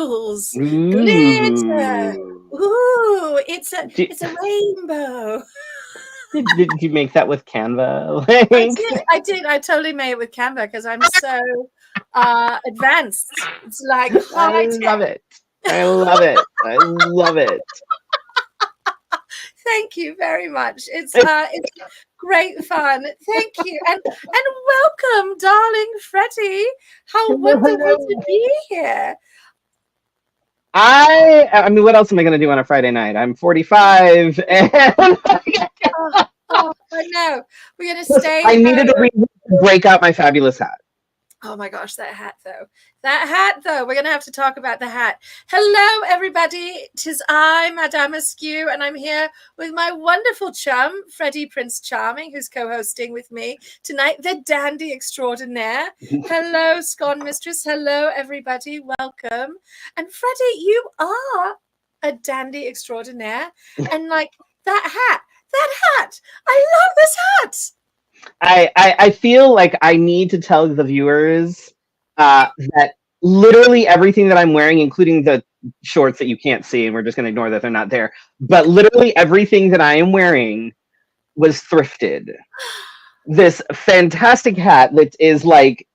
sparkles, glitter. Ooh. Ooh, it's a Did, it's a rainbow. did you make that with Canva? I Like, did. I did. I totally made it with Canva because I'm so advanced. It's like I high love tech. it. I love it. I love it. Thank you very much. It's great fun. Thank you. And welcome, darling Freddie. How Hello, wonderful to hello. be here. I mean, what else am I going to do on a Friday night? I'm 45, and Oh, oh, I know. We're gonna stay I needed a home. reason to break out my fabulous hat. Oh my gosh, that hat though. That hat though. We're gonna have to talk about the hat. Hello, everybody. Tis I, Madame Askew, and I'm here with my wonderful chum, Freddy Prinze Charming, who's co-hosting with me tonight, the dandy extraordinaire. Hello, Scone Mistress. Hello, everybody. Welcome. And Freddie, you are a dandy extraordinaire. And like that hat. I love this hat. I feel like I need to tell the viewers that literally everything that I'm wearing, including the shorts that you can't see, and we're just going to ignore that they're not there, but literally everything that I am wearing was thrifted. This fantastic hat that is like,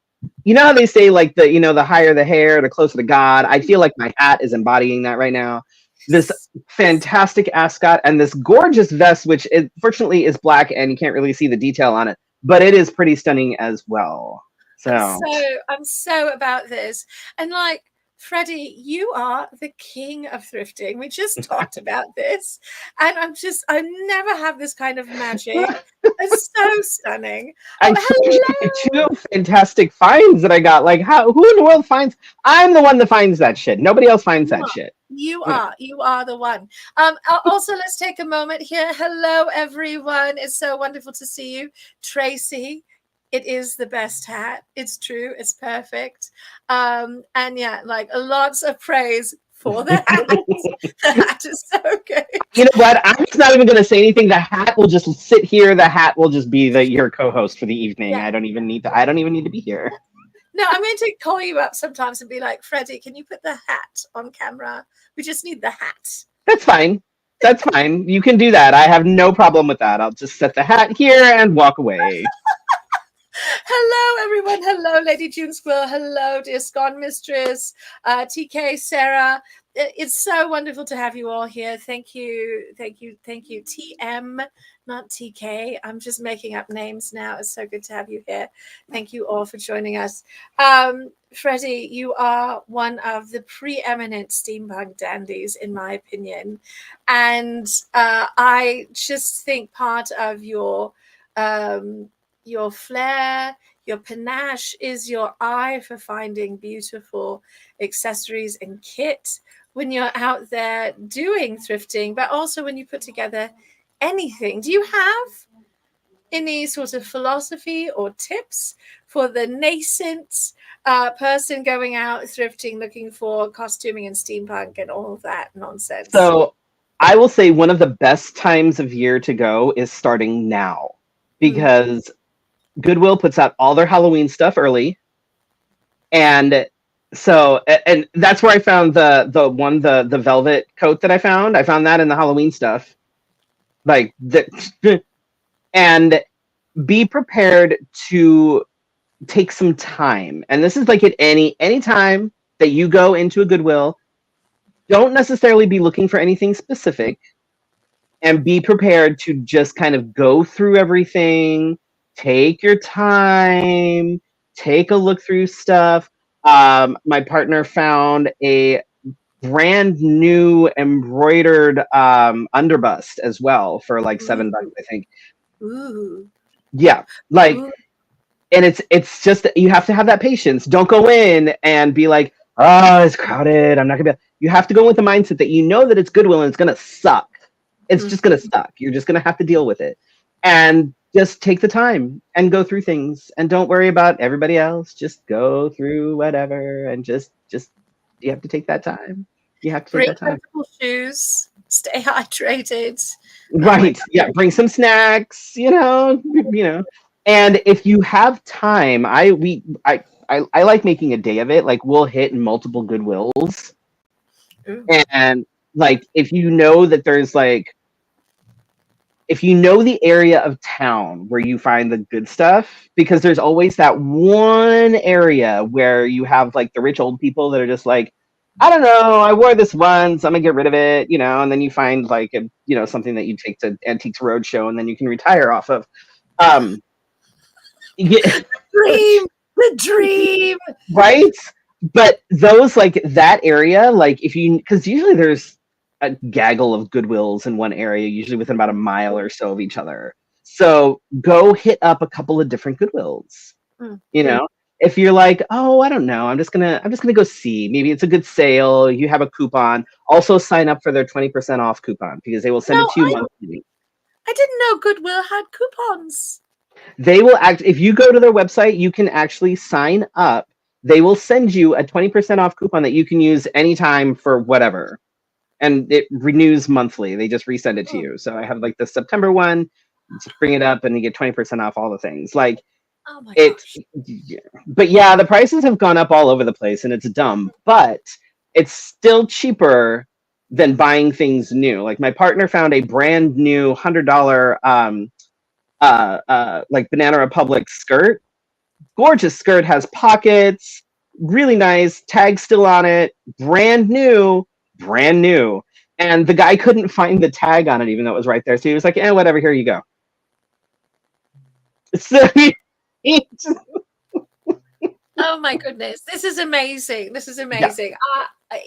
you know how they say like the higher the hair, the closer to God. I feel like my hat is embodying that right now. This fantastic ascot and this gorgeous vest, which fortunately is black and you can't really see the detail on it, but it is pretty stunning as well. So I'm so about this. And like Freddie, you are the king of thrifting. We just talked about this. And I never have this kind of magic. It's so stunning. I Oh, told you my hello. two fantastic finds that I got. Like, who in the world finds? I'm the one that finds that shit. Nobody else finds that shit. You are the one. Also, let's take a moment here. Hello, everyone. It's so wonderful to see you. Tracy, it is the best hat. It's true. It's perfect. And yeah, like lots of praise for the hat. The hat is so good. You know what? I'm just not even going to say anything. The hat will just sit here. The hat will just be your co-host for the evening. Yeah. I don't even need to. I don't even need to be here. No, I'm going to call you up sometimes and be like, Freddie, can you put the hat on camera? We just need the hat. That's fine. That's fine. You can do that. I have no problem with that. I'll just set the hat here and walk away. Hello, everyone. Hello, Lady June Squill. Hello, dear Scone Mistress, TK, Sarah. It's so wonderful to have you all here. Thank you. Thank you. Thank you. TM, not TK. I'm just making up names now. It's so good to have you here. Thank you all for joining us. Freddie, you are one of the preeminent steampunk dandies, in my opinion. And I just think part of your flair, your panache is your eye for finding beautiful accessories and kit when you're out there doing thrifting, but also when you put together anything. Do you have any sort of philosophy or tips for the nascent person going out thrifting, looking for costuming and steampunk and all of that nonsense? So I will say one of the best times of year to go is starting now, because Goodwill puts out all their Halloween stuff early. And so, and that's where I found the velvet coat that I found. I found that in the Halloween stuff. Like and be prepared to take some time. And this is like at any time that you go into a Goodwill, don't necessarily be looking for anything specific, and be prepared to just kind of go through everything. Take your time, take a look through stuff. My partner found a brand new embroidered underbust as well for like $7, I think. Ooh. Yeah, like, Ooh. and it's just, you have to have that patience. Don't go in and be like, oh, it's crowded, I'm not gonna be. You have to go with the mindset that you know that it's Goodwill and it's gonna suck. It's just gonna suck. You're just gonna have to deal with it. And just take the time and go through things, and don't worry about everybody else. Just go through whatever, and just you have to take that time. You have to take Bring that time. comfortable shoes. Stay hydrated. Right. Yeah. Bring some snacks, and if you have time, I like making a day of it. Like, we'll hit multiple Goodwills Ooh. And like, if you know that there's like, if you know the area of town where you find the good stuff, because there's always that one area where you have like the rich old people that are just like, I don't know, I wore this once, I'm gonna get rid of it, you know, and then you find like a, you know, something that you take to Antiques Roadshow and then you can retire off of. Um, yeah, Dream, the dream. right? But those like that area, like if you, because usually there's a gaggle of Goodwills in one area, usually within about a mile or so of each other. So go hit up a couple of different Goodwills. Mm. You know, if you're like, oh, I don't know, I'm just gonna go see. Maybe it's a good sale. You have a coupon. Also sign up for their 20% off coupon because they will send it No, to you monthly. I didn't know Goodwill had coupons. They will act if you go to their website, you can actually sign up. They will send you a 20% off coupon that you can use anytime for whatever. And it renews monthly. They just resend it to Oh, you. So I have like the September one, just bring it up and you get 20% off all the things. Like oh my it, gosh. yeah. But yeah, the prices have gone up all over the place and it's dumb, but it's still cheaper than buying things new. Like my partner found a brand new $100 like Banana Republic skirt. Gorgeous skirt, has pockets, really nice, tag still on it, brand new, brand new. And the guy couldn't find the tag on it, even though it was right there. So he was like, whatever, here you go. So he just, Oh my goodness. This is amazing. This is yeah. amazing.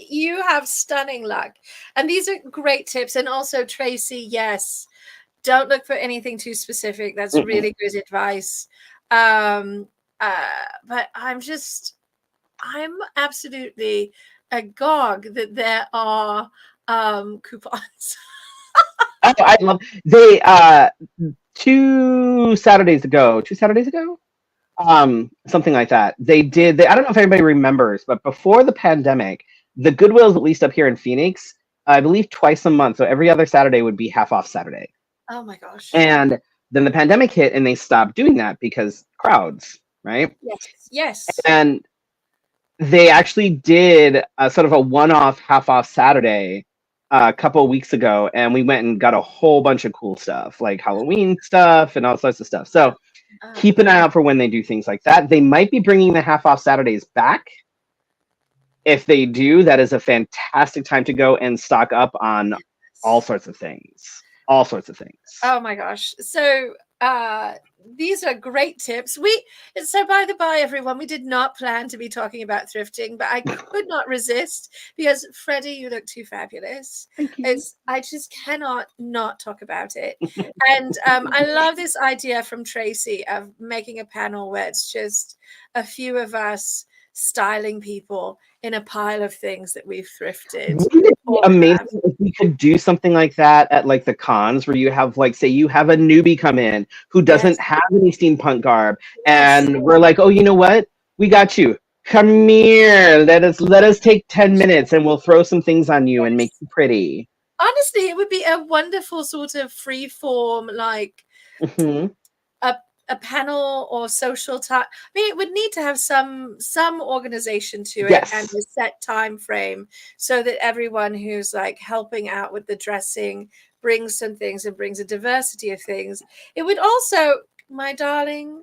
You have stunning luck. And these are great tips. And also, Tracy, yes, don't look for anything too specific. That's Mm-mm. really good advice. Um, but I'm absolutely agog that there are coupons. Oh, I love they 2 Saturdays ago, something like that. I don't know if anybody remembers, but before the pandemic, the Goodwills, at least up here in Phoenix, I believe twice a month, so every other Saturday would be half off Saturday. Oh my gosh. And then the pandemic hit and they stopped doing that because crowds, right? Yes. Yes. And they actually did a sort of a one-off half off Saturday a couple of weeks ago, and we went and got a whole bunch of cool stuff, like Halloween stuff and all sorts of stuff. So keep an eye out for when they do things like that. They might be bringing the half off Saturdays back. If they do, that is a fantastic time to go and stock up on all sorts of things. All sorts of things. Oh my gosh. So these are great tips. So by the by, everyone, we did not plan to be talking about thrifting, but I could not resist because Freddie, you look too fabulous. I just cannot not talk about it. And I love this idea from Tracy of making a panel where it's just a few of us styling people in a pile of things that we've thrifted. Wouldn't it be amazing if we could do something like that at like the cons where you have like, say you have a newbie come in who doesn't have any steampunk garb, and we're like, oh, you know what? We got you. Come here. Let us take 10 minutes and we'll throw some things on you and make you pretty. Honestly, it would be a wonderful sort of free form, like a panel or social time. I mean, it would need to have some organization to it and a set time frame so that everyone who's like helping out with the dressing brings some things and brings a diversity of things. It would also, my darling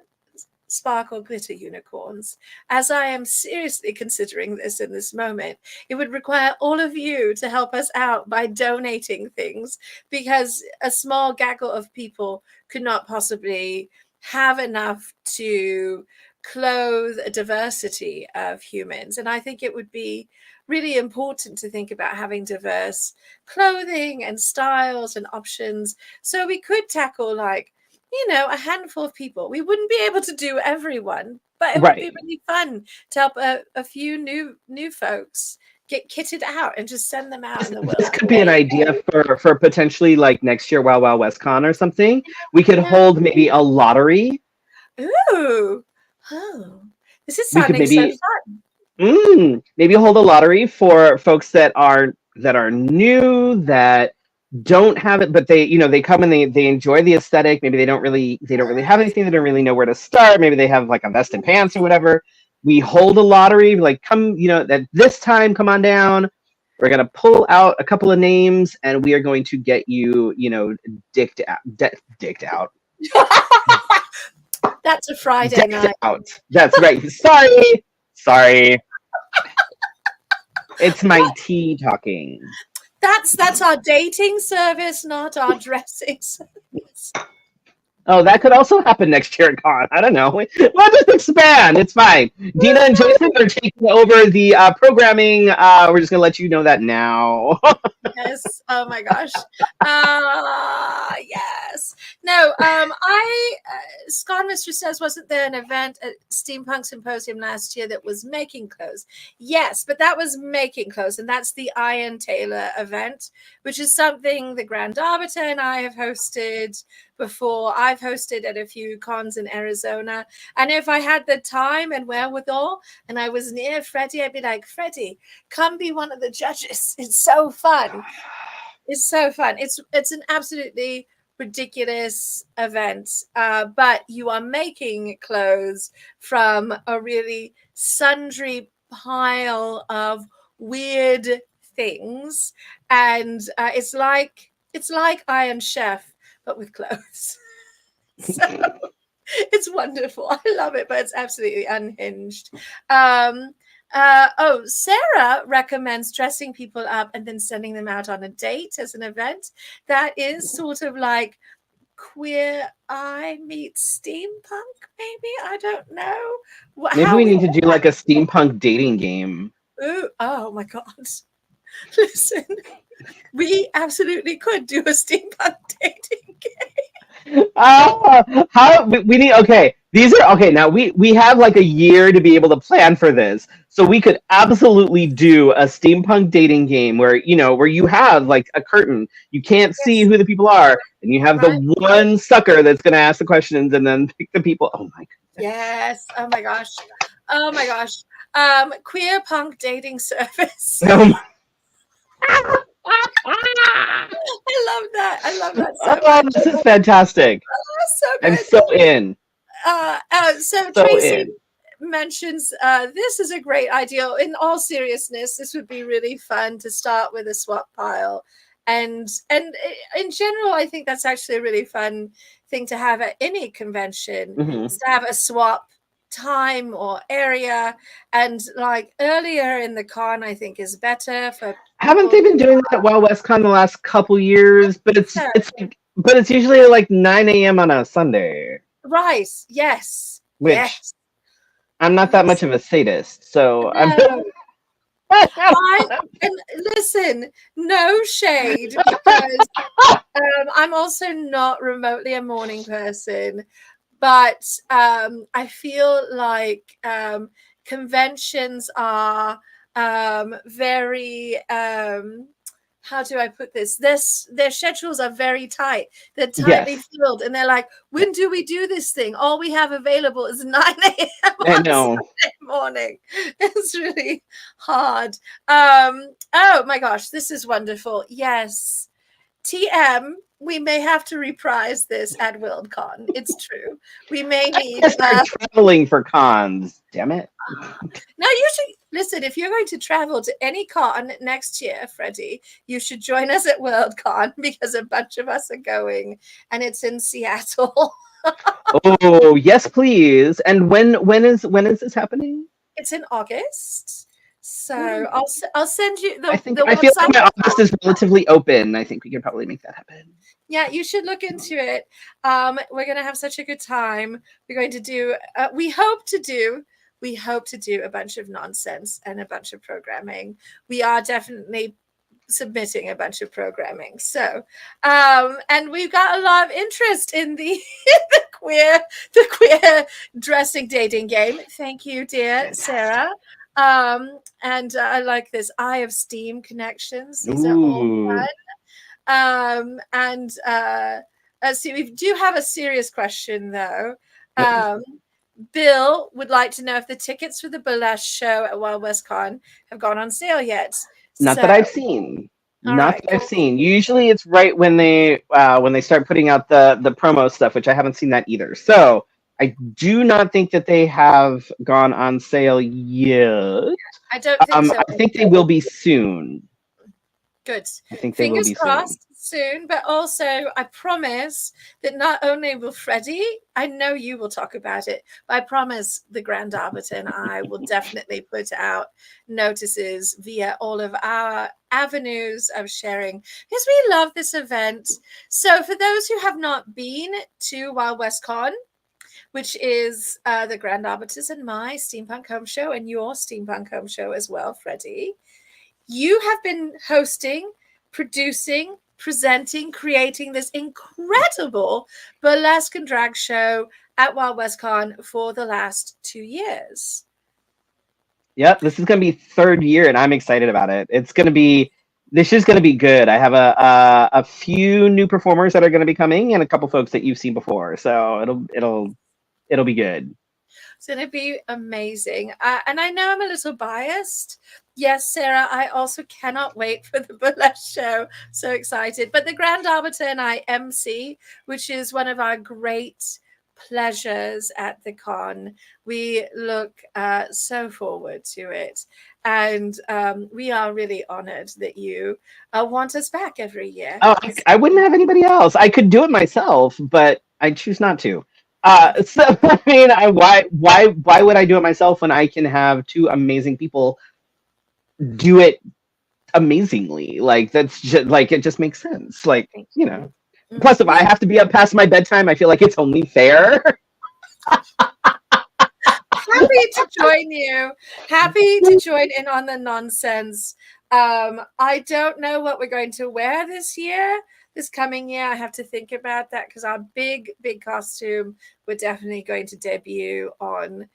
sparkle glitter unicorns, as I am seriously considering this in this moment, it would require all of you to help us out by donating things, because a small gaggle of people could not possibly have enough to clothe a diversity of humans. And I think it would be really important to think about having diverse clothing and styles and options, so we could tackle, like, you know, a handful of people. We wouldn't be able to do everyone, but it would be really fun to help a few new folks get kitted out and just send them out in the world. This could be an idea for potentially like next year Wild Wild West Con or something. We could hold maybe a lottery. Ooh. Oh. This is sounding so fun. Maybe hold a lottery for folks that are new, that don't have it, but they come and they enjoy the aesthetic. Maybe they don't really have anything. They don't really know where to start. Maybe they have like a vest and pants or whatever. We hold a lottery, like, come, at this time, come on down. We're gonna pull out a couple of names, and we are going to get you, dicked out, dicked out, That's a Friday decked night. out. That's right. Sorry. It's my tea talking. That's our dating service, not our dressing service. Oh, that could also happen next year at Con. I don't know. We'll just expand. It's fine. Dina and Jason are taking over the programming. We're just gonna let you know that now. Yes. Oh my gosh. Yes. No. Scott Mistress says, wasn't there an event at Steampunk Symposium last year that was making clothes? Yes, but that was making clothes, and that's the Iron Tailor event, which is something the Grand Arbiter and I have hosted before. I've hosted at a few cons in Arizona, and if I had the time and wherewithal and I was near Freddy, I'd be like, Freddy, come be one of the judges. It's so fun. It's so fun. It's an absolutely ridiculous event, but you are making clothes from a really sundry pile of weird things, and it's like Iron Chef but with clothes. So it's wonderful. I love it, but it's absolutely unhinged. Sarah recommends dressing people up and then sending them out on a date as an event. That is sort of like Queer Eye meets steampunk, maybe. I don't know. Maybe we need to do like a steampunk dating game. Ooh, oh my god. Listen, we absolutely could do a steampunk dating game. How we need? Okay, these are okay. Now we have like a year to be able to plan for this, so we could absolutely do a steampunk dating game where you have like a curtain, you can't see who the people are, and you have the one sucker that's going to ask the questions and then pick the people. Oh my goodness. Yes. Oh my gosh. Queer punk dating service. I love that so much. This is fantastic. So good. I'm so in. So Tracy mentions this is a great idea. In all seriousness, this would be really fun to start with a swap pile. And in general, I think that's actually a really fun thing to have at any convention, is to have a swap time or area, and like earlier in the con I think is better for haven't they been doing that at Wild West Con the last couple years? But it's usually like 9 a.m. on a Sunday, right? Yes. Which yes. I'm not that much of a sadist, so no. And listen, no shade, because I'm also not remotely a morning person. But I feel like conventions are very, how do I put this? Their schedules are very tight. They're tightly filled. And they're like, when do we do this thing? All we have available is 9 a.m. on Sunday morning. It's really hard. Oh my gosh, this is wonderful. Yes. TM, we may have to reprise this at WorldCon. It's true. We may need traveling for cons. Damn it. Now you should listen. If you're going to travel to any con next year, Freddie, you should join us at WorldCon, because a bunch of us are going, and it's in Seattle. Oh yes, please. And when is this happening? It's in August. So I'll send you the. I feel like my office is relatively open. I think we can probably make that happen. Yeah, you should look into it. We're going to have such a good time. We're going to do. We hope to do a bunch of nonsense and a bunch of programming. We are definitely submitting a bunch of programming. So, and we've got a lot of interest in the the queer dressing dating game. Thank you, dear Sarah. And I like this Eye of Steam connections. These are all fun. So we do have a serious question though. Bill would like to know if the tickets for the burlesque show at Wild West Con have gone on sale yet. Not that I've seen. I've seen. Usually it's right when they start putting out the promo stuff, which I haven't seen that either. So I do not think that they have gone on sale yet. I don't think so. I think they will be soon. Good. I think they will Fingers be soon. crossed soon, but also I promise that not only will Freddie, I know you will talk about it, but I promise the Grand Arbiter and I will definitely put out notices via all of our avenues of sharing because we love this event. So for those who have not been to Wild West Con, which is the Grand Arbiters and my Steampunk Home Show and your Steampunk Home Show as well, Freddie. You have been hosting, producing, presenting, creating this incredible burlesque and drag show at Wild West Con for the last 2 years. Yep, this is going to be third year, and I'm excited about it. This is going to be good. I have a few new performers that are going to be coming, and a couple folks that you've seen before. So it'll be good. It's going to be amazing. And I know I'm a little biased. Yes, Sarah, I also cannot wait for the burlesque show. So excited. But the Grand Arbiter and I MC, which is one of our great pleasures at the con. We look so forward to it. And we are really honored that you want us back every year. Oh, I wouldn't have anybody else. I could do it myself, but I choose not to. So I mean, why would I do it myself when I can have two amazing people do it amazingly? Like that's just like it just makes sense. Like you know. Plus, if I have to be up past my bedtime, I feel like it's only fair. Happy to join you. Happy to join in on the nonsense. I don't know what we're going to wear this coming year. I have to think about that because our big costume we're definitely going to debut on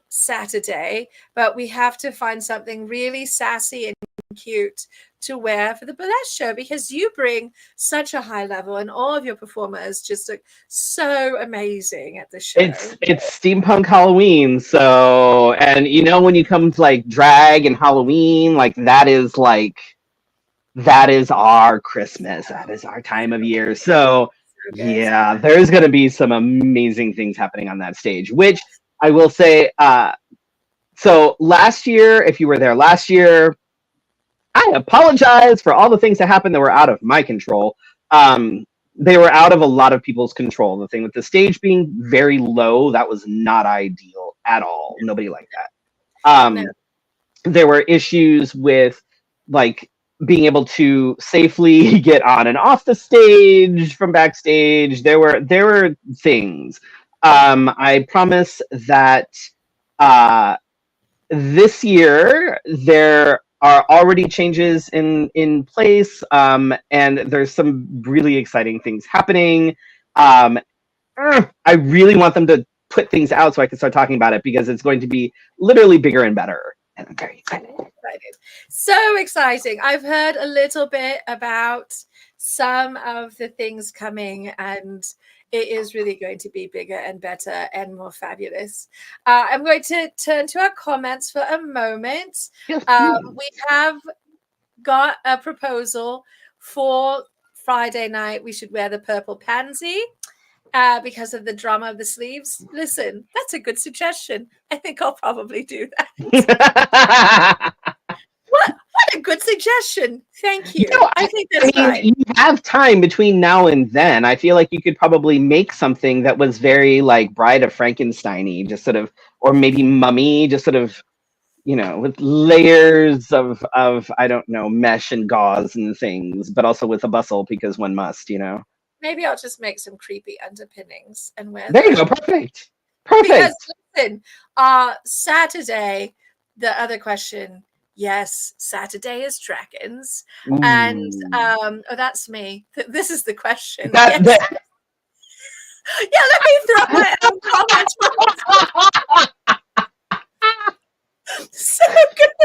Saturday, but we have to find something really sassy and cute to wear for the burlesque show because you bring such a high level and all of your performers just look so amazing at the show. It's steampunk Halloween, so and you know when you come to like drag and Halloween, like that is our Christmas. That is our time of year. So yeah, there's gonna be some amazing things happening on that stage, which I will say, so last year, if you were there last year, I apologize for all the things that happened that were out of my control. They were out of a lot of people's control. The thing with the stage being very low, that was not ideal at all. Nobody liked that. No. There were issues with like being able to safely get on and off the stage from backstage. There were things. I promise that this year there are already changes in place, and there's some really exciting things happening. I really want them to put things out so I can start talking about it because it's going to be literally bigger and better. And I'm very excited. So exciting. I've heard a little bit about some of the things coming and it is really going to be bigger and better and more fabulous. I'm going to turn to our comments for a moment. Yes, we have got a proposal for Friday night. We should wear the purple pansy because of the drama of the sleeves. Listen, that's a good suggestion. I think I'll probably do that. What a good suggestion. Thank you. I think that's right. You have time between now and then. I feel like you could probably make something that was very like Bride of Frankenstein-y, just sort of, or maybe Mummy, just sort of, you know, with layers of I don't know, mesh and gauze and things, but also with a bustle because one must, you know. Maybe I'll just make some creepy underpinnings and wear There you go. Perfect. Because listen, Saturday, the other question, yes, Saturday is dragons. Ooh. And that's me. This is the question. Yes. Yeah, let me throw my own comments. So good.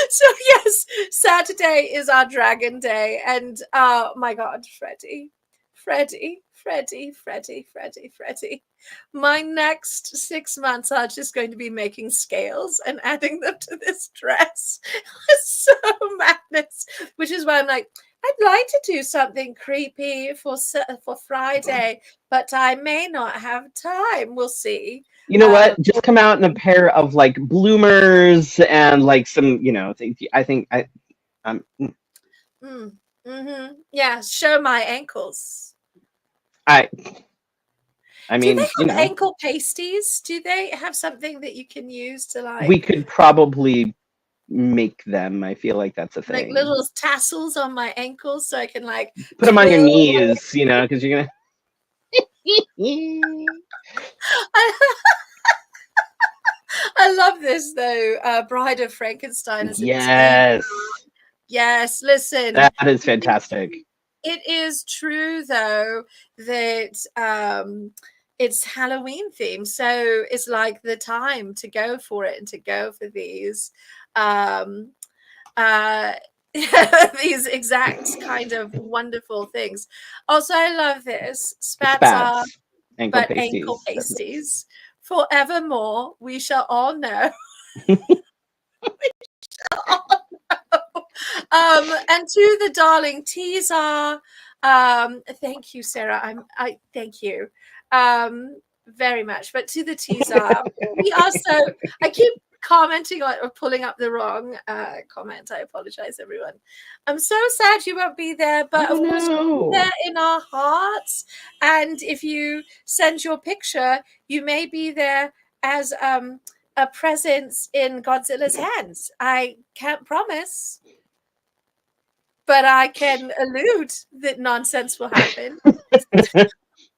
So yes, Saturday is our dragon day. And oh my God, Freddie. My next 6 months are just going to be making scales and adding them to this dress. It's so madness. Which is why I'm like, I like to do something creepy for Friday, but I may not have time. We'll see. You know what? Just come out in a pair of like bloomers and like some, I think Yeah, show my ankles. I Do mean, they have ankle pasties? Do they have something that you can use to like? We could probably make them. I feel like that's a thing. Like little tassels on my ankles, so I can like put them on your knees, because you're gonna. I love this though. Bride of Frankenstein is yes. Yes, listen. That is fantastic. It is true though that it's Halloween themed, so it's like the time to go for it and to go for these these exact kind of wonderful things. Also, I love this. Spats are ankle pasties. Forevermore, we shall all know. And to the darling teaser, thank you, Sarah. I thank you very much. But to the teaser, we are so. I keep commenting on or pulling up the wrong comment. I apologize, everyone. I'm so sad you won't be there, but of course you'll be there in our hearts. And if you send your picture, you may be there as a presence in Godzilla's hands. I can't promise, but I can allude that nonsense will happen.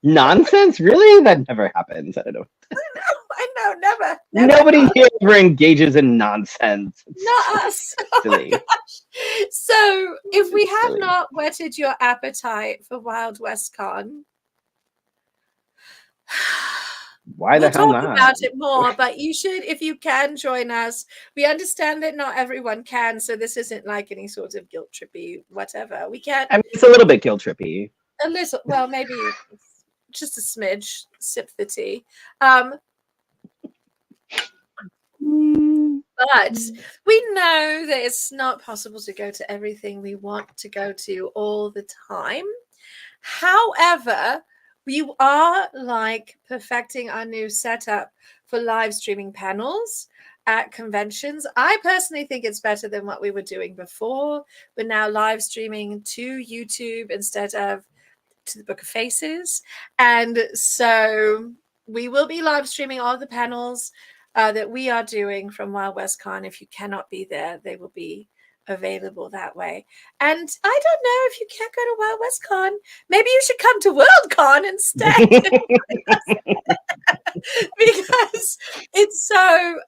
Nonsense? Really? That never happens. I don't know. I know, never. Nobody here ever engages in nonsense. Not us. Silly. Oh, so, if we have not whetted your appetite for Wild West Con, why the hell not? We'll talk about it more, but you should, if you can, join us. We understand that not everyone can, so this isn't like any sort of guilt trippy whatever. We can't. I mean, it's a little bit guilt trippy. A little, well, maybe just a smidge. Sip the tea. But we know that it's not possible to go to everything we want to go to all the time. However, we are like perfecting our new setup for live streaming panels at conventions. I personally think it's better than what we were doing before. We're now live streaming to YouTube instead of to the Book of Faces. And so we will be live streaming all the panels that we are doing from Wild West Con. If you cannot be there, they will be available that way. And I don't know if you can't go to Wild West Con. Maybe you should come to Worldcon instead. Because it's so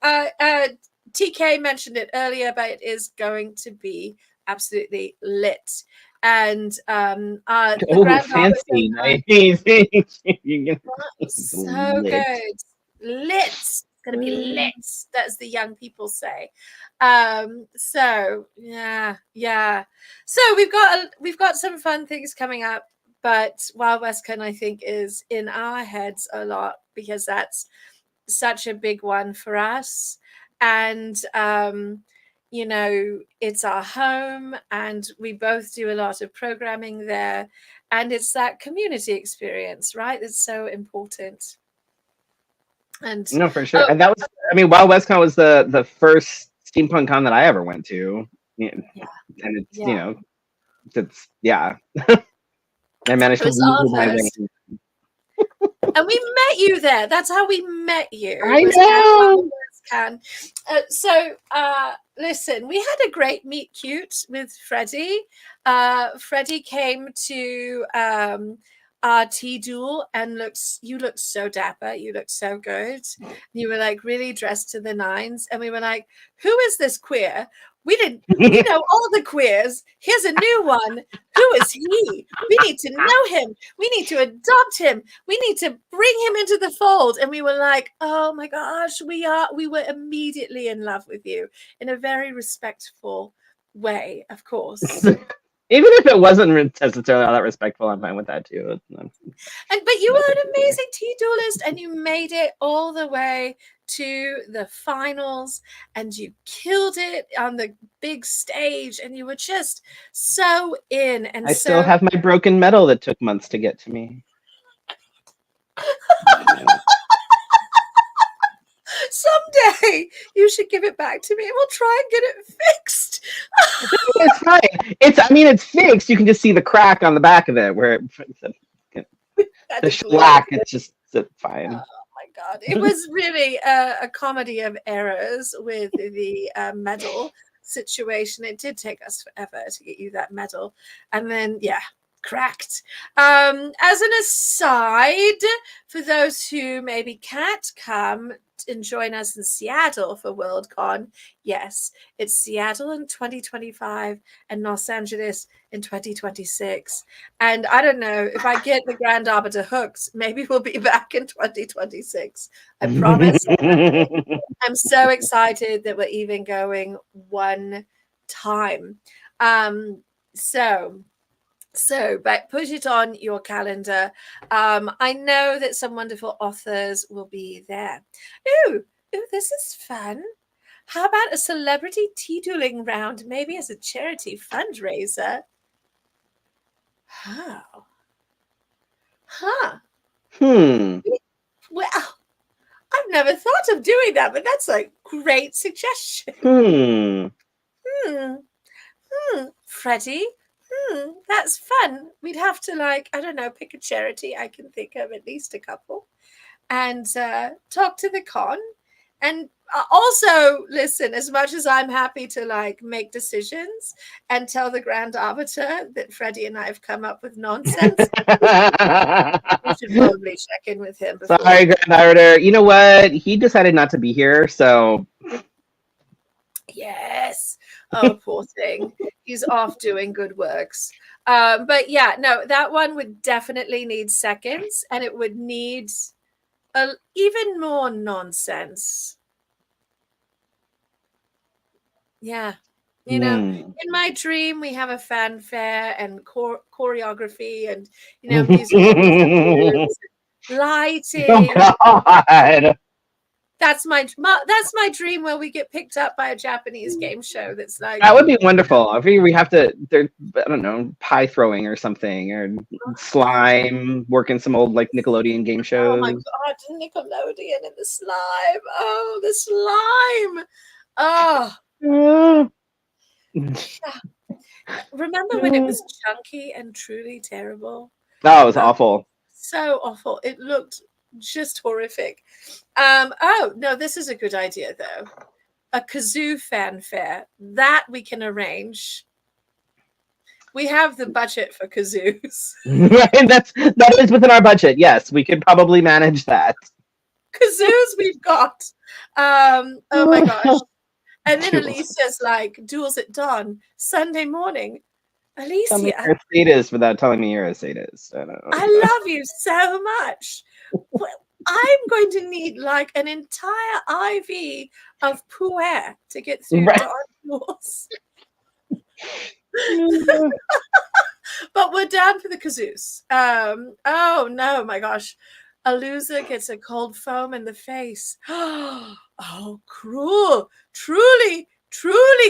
TK mentioned it earlier, but it is going to be absolutely lit. And fancy. So good. Lit. It's gonna be lit. That's the young people say. So yeah. So we've got some fun things coming up, but Wild West Con I think is in our heads a lot because that's such a big one for us. And it's our home and we both do a lot of programming there, and it's that community experience, right? That's so important. And no, for sure. And that was, Wild West Con was the first steampunk con that I ever went to. And it's, I managed to lose my way. And we met you there. That's how we met you. I know. Listen, we had a great meet cute with Freddie. Freddie came to our tea duel and you look so dapper. You look so good. You were like really dressed to the nines. And we were like, who is this queer? We know all the queers. Here's a new one. Who is he? We need to know him. We need to adopt him. We need to bring him into the fold. And we were like, oh my gosh, we were immediately in love with you in a very respectful way, of course. Even if it wasn't necessarily all that respectful, I'm fine with that too. But you were an amazing tea duelist, and you made it all the way to the finals, and you killed it on the big stage, and you were just so in. And I still have my broken medal that took months to get to me. Someday you should give it back to me, and we'll try and get it fixed. It's fine. It's fixed. You can just see the crack on the back of it where the shellac. It's just fine. Oh my God. It was really a comedy of errors with the medal situation. It did take us forever to get you that medal. And then, yeah, cracked. As an aside, for those who maybe can't come and join us in Seattle for Worldcon, yes, it's Seattle in 2025 and Los Angeles in 2026. And I don't know, if I get the Grand Arbiter hooked, maybe we'll be back in 2026. I promise. I'm so excited that we're even going one time. But put it on your calendar. I know that some wonderful authors will be there. Ooh, this is fun. How about a celebrity tea dueling round, maybe as a charity fundraiser? How? Huh. Well, I've never thought of doing that, but that's a great suggestion. Freddie? That's fun. We'd have to, like, I don't know, pick a charity. I can think of at least a couple. And talk to the con. And also, listen, as much as I'm happy to, like, make decisions and tell the Grand Arbiter that Freddie and I have come up with nonsense, we should probably check in with him. Sorry, Grand Arbiter. You know what? He decided not to be here, so... Yes. Oh, poor thing. He's off doing good works. But yeah, no, that one would definitely need seconds, and it would need even more nonsense. Yeah. You know, in my dream, we have a fanfare and choreography and, you know, musical lighting. Oh, God. That's my dream, where we get picked up by a Japanese game show that's like... That would be wonderful. I figure we have to, I don't know, pie throwing or something, or slime, working some old, like, Nickelodeon game shows. Oh my God, Nickelodeon and the slime. Oh, the slime. Oh. Remember when it was chunky and truly terrible? Oh, it was awful. So awful. It looked just horrific. Oh no, this is a good idea though. A kazoo fanfare that we can arrange. We have the budget for kazoos. that is within our budget. Yes, we could probably manage that. Kazoos we've got. Oh my gosh. And then Alicia's like, duels at dawn, Sunday morning. Alicia. Tell me you're a sadist without telling me you're a sadist. I love you so much. I'm going to need like an entire IV of puer to get through dawn duels. But we're down for the kazoos. Oh no, my gosh. A loser gets a cold foam in the face. Oh, cruel. Truly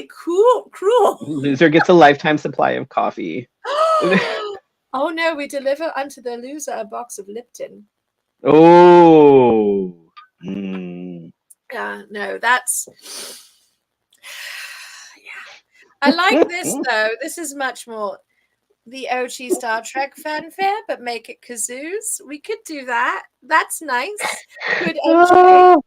cruel. Loser gets a lifetime supply of coffee. Oh no, we deliver unto the loser a box of Lipton. Oh. Yeah, no, that's... Yeah. I like this, though. This is much more the OG Star Trek fanfare, but make it kazoos. We could do that. That's nice. Good OG.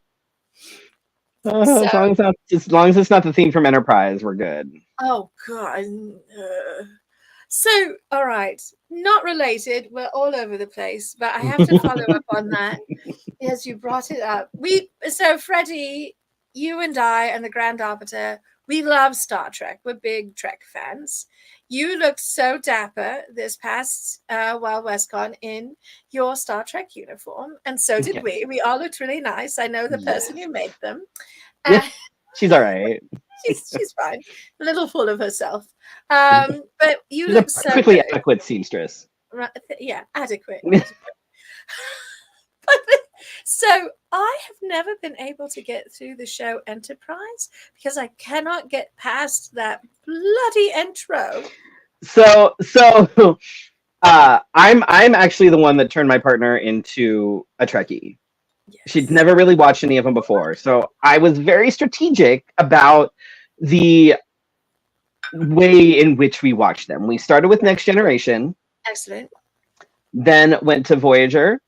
As long as it's not the theme from Enterprise, we're good. Oh, God. So, all right. Not related. We're all over the place, but I have to follow up on that. Yes, you brought it up. So, Freddie, you and I and the Grand Arbiter, we love Star Trek. We're big Trek fans. You looked so dapper this past Wild WestCon in your Star Trek uniform, and so did we. We all looked really nice. I know the person who made them. Yeah, she's all right. she's fine. A little full of herself. But you She's look a so perfectly good. adequate seamstress. Right, yeah, adequate. So I have never been able to get through the show Enterprise because I cannot get past that bloody intro. So I'm actually the one that turned my partner into a Trekkie. She'd Yes. never really watched any of them before. So I was very strategic about the way in which we watched them. We started with Next Generation, Excellent. then went to Voyager,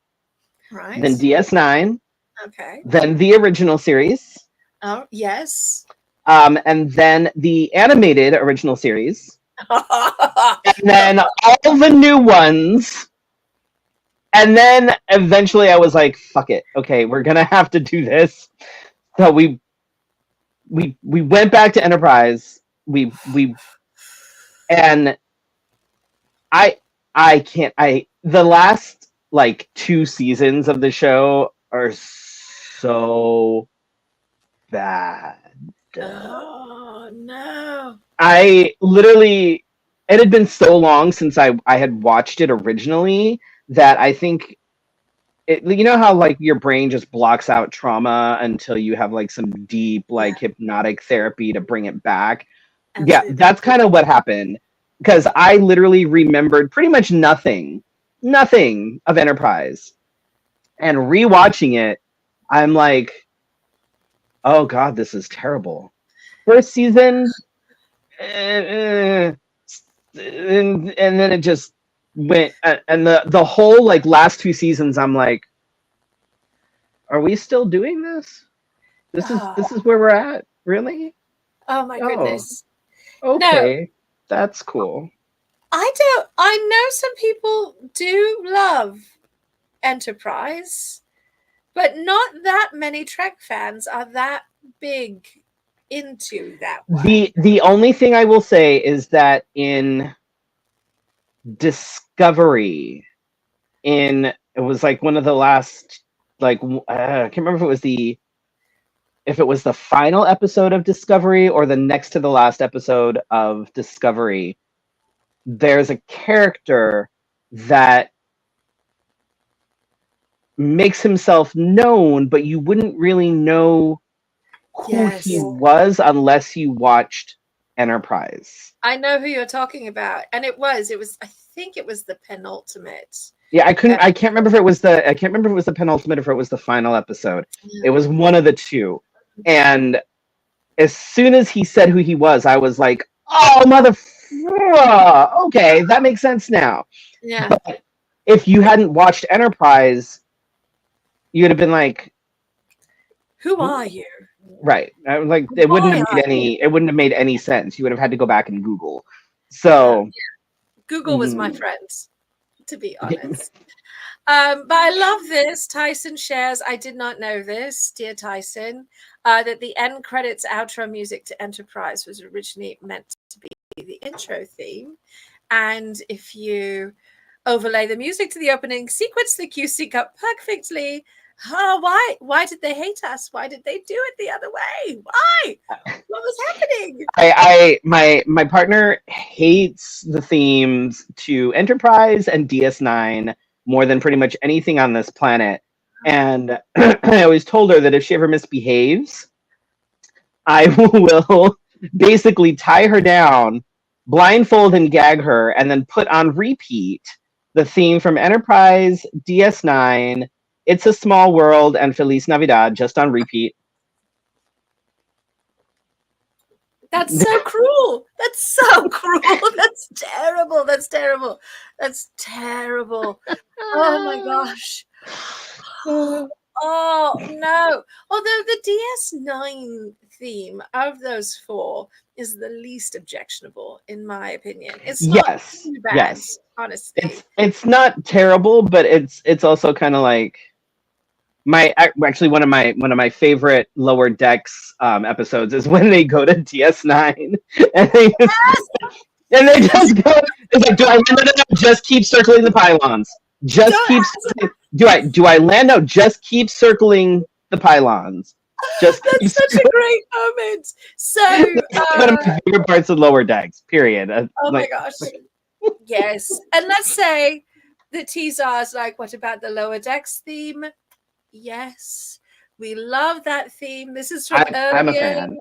Right. then DS9, Okay. then the original series, Oh, yes. and then the animated original series, and then all the new ones. And then eventually I was like, fuck it. Okay, we're going to have to do this. So we went back to Enterprise. And I can't the last like 2 seasons of the show are so bad. Oh no. I literally, it had been so long since I had watched it originally that I think you know how like your brain just blocks out trauma until you have like some deep like hypnotic therapy to bring it back. Absolutely. Yeah, that's kind of what happened because I literally remembered pretty much nothing of Enterprise, and rewatching it, I'm like, oh god, this is terrible. First season, and then it just went, and the whole like last 2 seasons, I'm like, are we still doing this? This is where we're at, really? Oh my goodness. Okay, No, that's cool. I know some people do love Enterprise, but not that many Trek fans are that big into that one. The only thing I will say is that in Discovery, it was like one of the last, like I can't remember if it was the final episode of Discovery or the next to the last episode of Discovery. There's a character that makes himself known, but you wouldn't really know who he was unless you watched Enterprise. I know who you're talking about, and it was I think it was the penultimate. Yeah, I can't remember if it was the penultimate or if it was the final episode. It was one of the two. And as soon as he said who he was, I was like, oh okay, that makes sense now. Yeah. But if you hadn't watched Enterprise, you'd have been like, who are you? Right. Like it wouldn't have made any sense. You would have had to go back and Google. So Google was my friend, to be honest. But I love this. Tyson shares, I did not know this, dear Tyson, that the end credits outro music to Enterprise was originally meant to be the intro theme. And if you overlay the music to the opening sequence, the cues sync up perfectly. Oh, why did they hate us? Why did they do it the other way? Why? What was happening? My partner hates the themes to Enterprise and DS9 more than pretty much anything on this planet. And I always told her that if she ever misbehaves, I will basically tie her down, blindfold and gag her, and then put on repeat the theme from Enterprise, DS9, It's a Small World, and Feliz Navidad, just on repeat. That's so cruel. That's so cruel. That's terrible. That's terrible. That's terrible. Oh my gosh. Oh no. Although the DS9 theme of those 4 is the least objectionable, in my opinion. It's not too bad, honestly. It's not terrible, but it's also kind of like actually one of my favorite Lower Decks episodes is when they go to DS9 and they just go. It's like, do I no, just keep circling the pylons. Just keep. Do I land? No, just keep circling the pylons. Just That's such a great moment. So, one of my favorite parts of Lower Decks. Period. oh my gosh, yes. And let's say the teaser is like, what about the Lower Decks theme? Yes, we love that theme. This is from I'm a earlier. fan.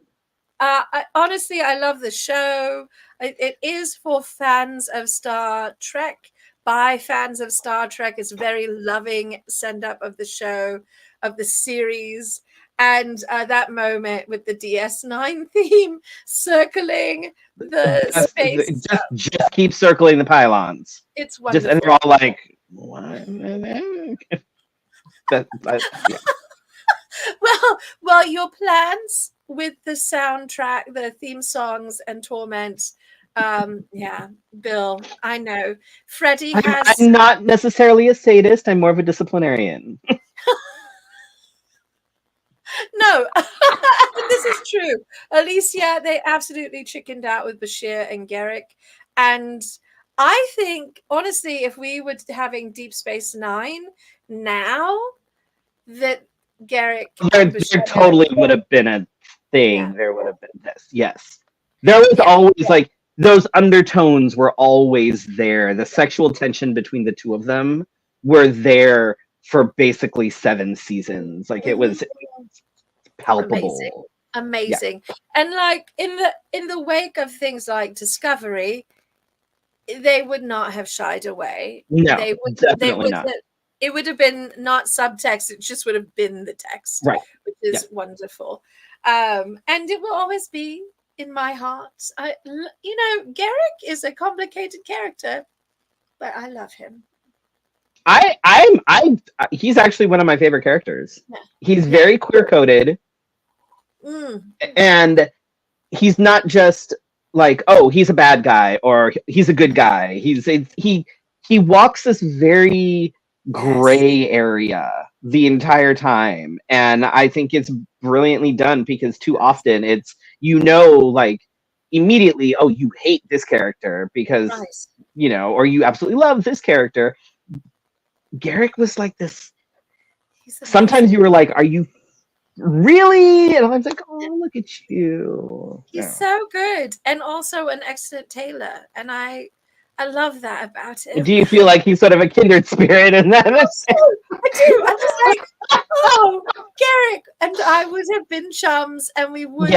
Honestly, I love the show. It is for fans of Star Trek, by fans of Star Trek. It's very loving send up of the show, of the series. And that moment with the DS9 theme circling the space. Just keep circling the pylons. It's wonderful. And they're all like, what? Yeah. Well, your plans with the soundtrack, the theme songs, and Torment. Yeah, Bill, I know. Freddy has. I'm not necessarily a sadist. I'm more of a disciplinarian. No, this is true. Alicia, they absolutely chickened out with Bashir and Garrick. And I think, honestly, if we were having Deep Space Nine now, that Garrick there totally would have been a thing. Yeah. There would have been this. Yes. There was always like those undertones were always there. The sexual tension between the two of them were there for basically 7 seasons. Like it was palpable. Amazing. Yeah. And like in the wake of things like Discovery, they would not have shied away. No, definitely not. It would have been not subtext, it just would have been the text, right? Which is wonderful. And it will always be in my heart. Garrick is a complicated character, but I love him. He's actually one of my favorite characters. Yeah. He's very queer-coded. And he's not just like, oh, he's a bad guy or he's a good guy. He walks this very gray area the entire time, and I think it's brilliantly done because too often it's like immediately, oh, you hate this character because or you absolutely love this character. Garrick was like this. Sometimes you were like, are you really? And I was like, oh, look at you. He's so good, and also an excellent tailor, and I love that about him. Do you feel like he's sort of a kindred spirit in that? I do. I'm just like, oh, Garrick and I would have been chums, and we would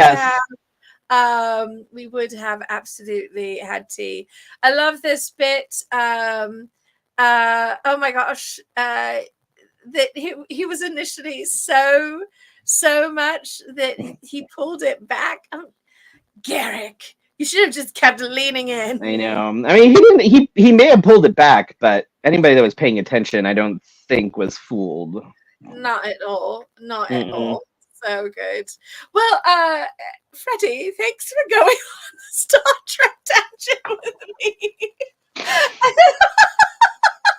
have absolutely had tea. I love this bit. Oh my gosh, that he was initially so much that he pulled it back. Garrick, you should have just kept leaning in. I know. I mean, he may have pulled it back, but anybody that was paying attention, I don't think was fooled. Not at all. Not at all. So good. Well, Freddie, thanks for going on the Star Trek tangent with me.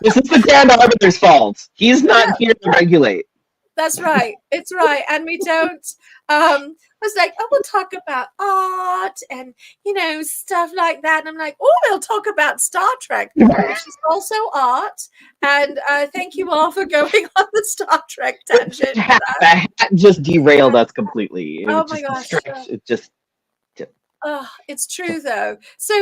This is the Grand Arbiter's fault. He's not here to regulate. That's right. It's right. And we don't. I was like, oh, we'll talk about art and, stuff like that. And I'm like, oh, we'll talk about Star Trek, which is also art. And thank you all for going on the Star Trek tangent. That just derailed us completely. Oh my gosh. It just. Oh, it's true though. So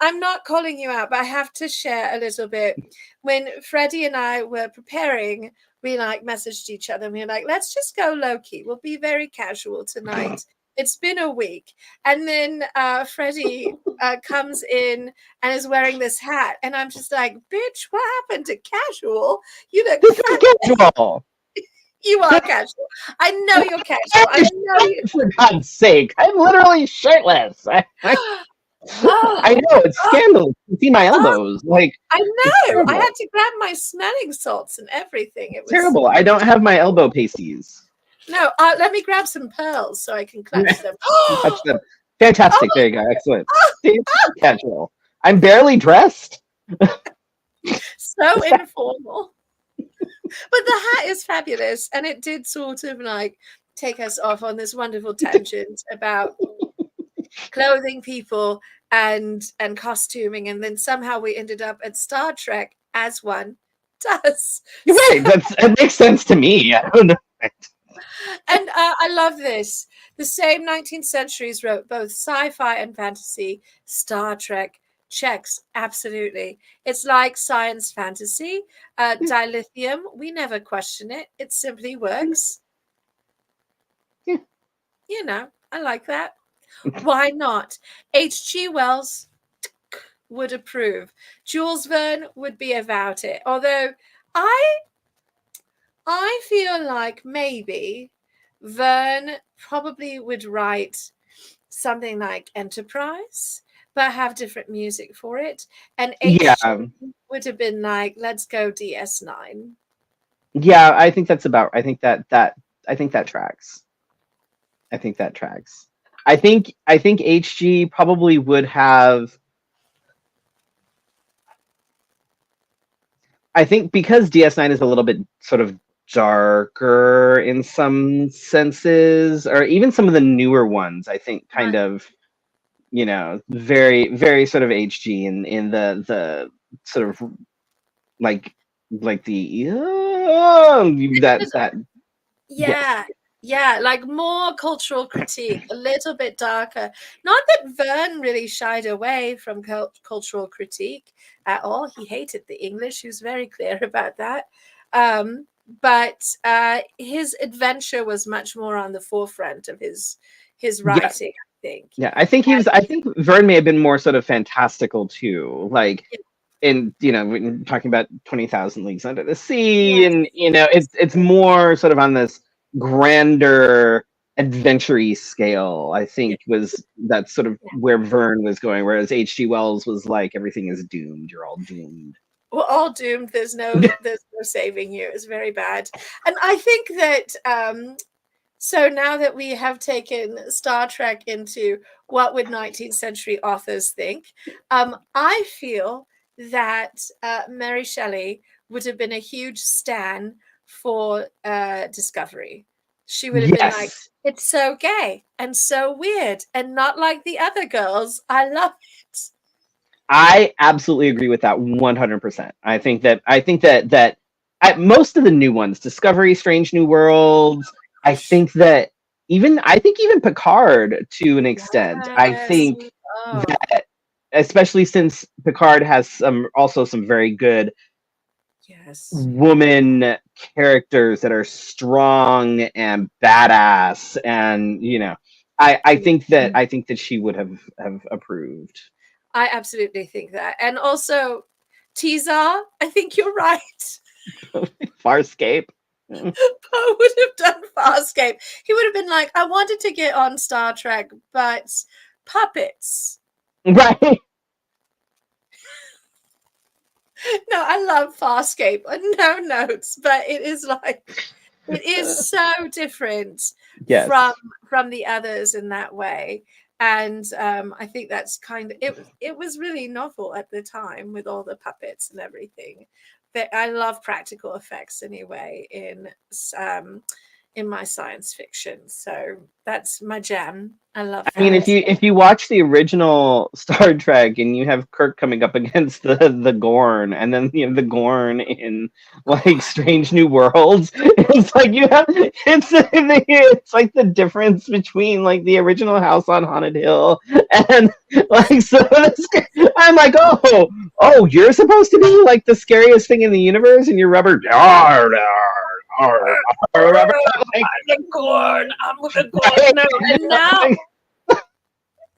I'm not calling you out, but I have to share a little bit. When Freddie and I were preparing, we messaged each other and we were like, let's just go low key. We'll be very casual tonight. It's been a week. And then Freddie comes in and is wearing this hat. And I'm just like, bitch, what happened to casual? You look casual. You are casual. I know you're casual. I know you. For God's sake, I'm literally shirtless. I know, it's scandalous. You see my elbows. I know. I had to grab my smelling salts and everything. It was terrible. I don't have my elbow pasties. No, let me grab some pearls so I can clutch them. Touch them. Fantastic. There you go. Excellent. Casual. I'm barely dressed. So informal. But the hat is fabulous. And it did sort of take us off on this wonderful tangent about clothing people and costuming, and then somehow we ended up at Star Trek, as one does. You're right. It makes sense to me. I don't know. And I love this. The same 19th centuries wrote both sci-fi and fantasy. Star Trek checks, absolutely. It's like science fantasy. Yeah, Dilithium, we never question it. It simply works. yeah. You know, I like that. Why not? H.G. Wells would approve. Jules Verne would be about it. Although I I feel like maybe Verne probably would write something like Enterprise, but have different music for it. And Yeah, HG would have been like, let's go DS9. yeah, I think that's about. I think that tracks. I think that tracks. I think HG probably would have. I think because DS9 is a little bit sort of darker in some senses, or even some of the newer ones. I think kind Right. of, very very sort of HG in the sort of like the that yes. Yeah, yeah, like more cultural critique, a little bit darker. Not that Verne really shied away from cultural critique at all. He hated the English. He was very clear about that. But his adventure was much more on the forefront of his Yeah, writing, I think. yeah, I think he was. I think Verne may have been more sort of fantastical too, like in when talking about 20,000 Leagues Under the Sea, Yes, and yes, it's more sort of on this grander adventure scale. I yeah, think was that's sort of yeah. where Verne was going, whereas H.G. Wells was like everything is doomed. You're all doomed. We're all doomed. There's no saving you. It's very bad. And I think that so now that we have taken Star Trek into what would 19th century authors think, I feel that Mary Shelley would have been a huge stan for Discovery. She would have been like, Yes, it's so gay and so weird and not like the other girls. I love it. I absolutely agree with that 100%. I think that most of the new ones, Discovery, Strange New Worlds, I think even Picard to an extent. I Yes. think Oh, that especially since Picard has some very good yes. woman characters that are strong and badass, and I think that she would have approved. I absolutely think that. And also, Tizar, I think you're right. Farscape. Poe would have done Farscape. He would have been like, I wanted to get on Star Trek, but puppets. Right. No, I love Farscape. No notes, but it is like it is so different from Yes. from the others in that way. And I think that's kind of it was really novel at the time with all the puppets and everything. But I love practical effects anyway um in my science fiction. So that's my jam. I love I mean, that. if you watch the original Star Trek and you have Kirk coming up against the Gorn, and then you have the Gorn in like Strange New Worlds, it's like it's like the difference between like the original House on Haunted Hill and like I'm like, oh, you're supposed to be like the scariest thing in the universe, and you're rubber. Rubber, like, I'm the Gorn. I'm the Gorn. No, and now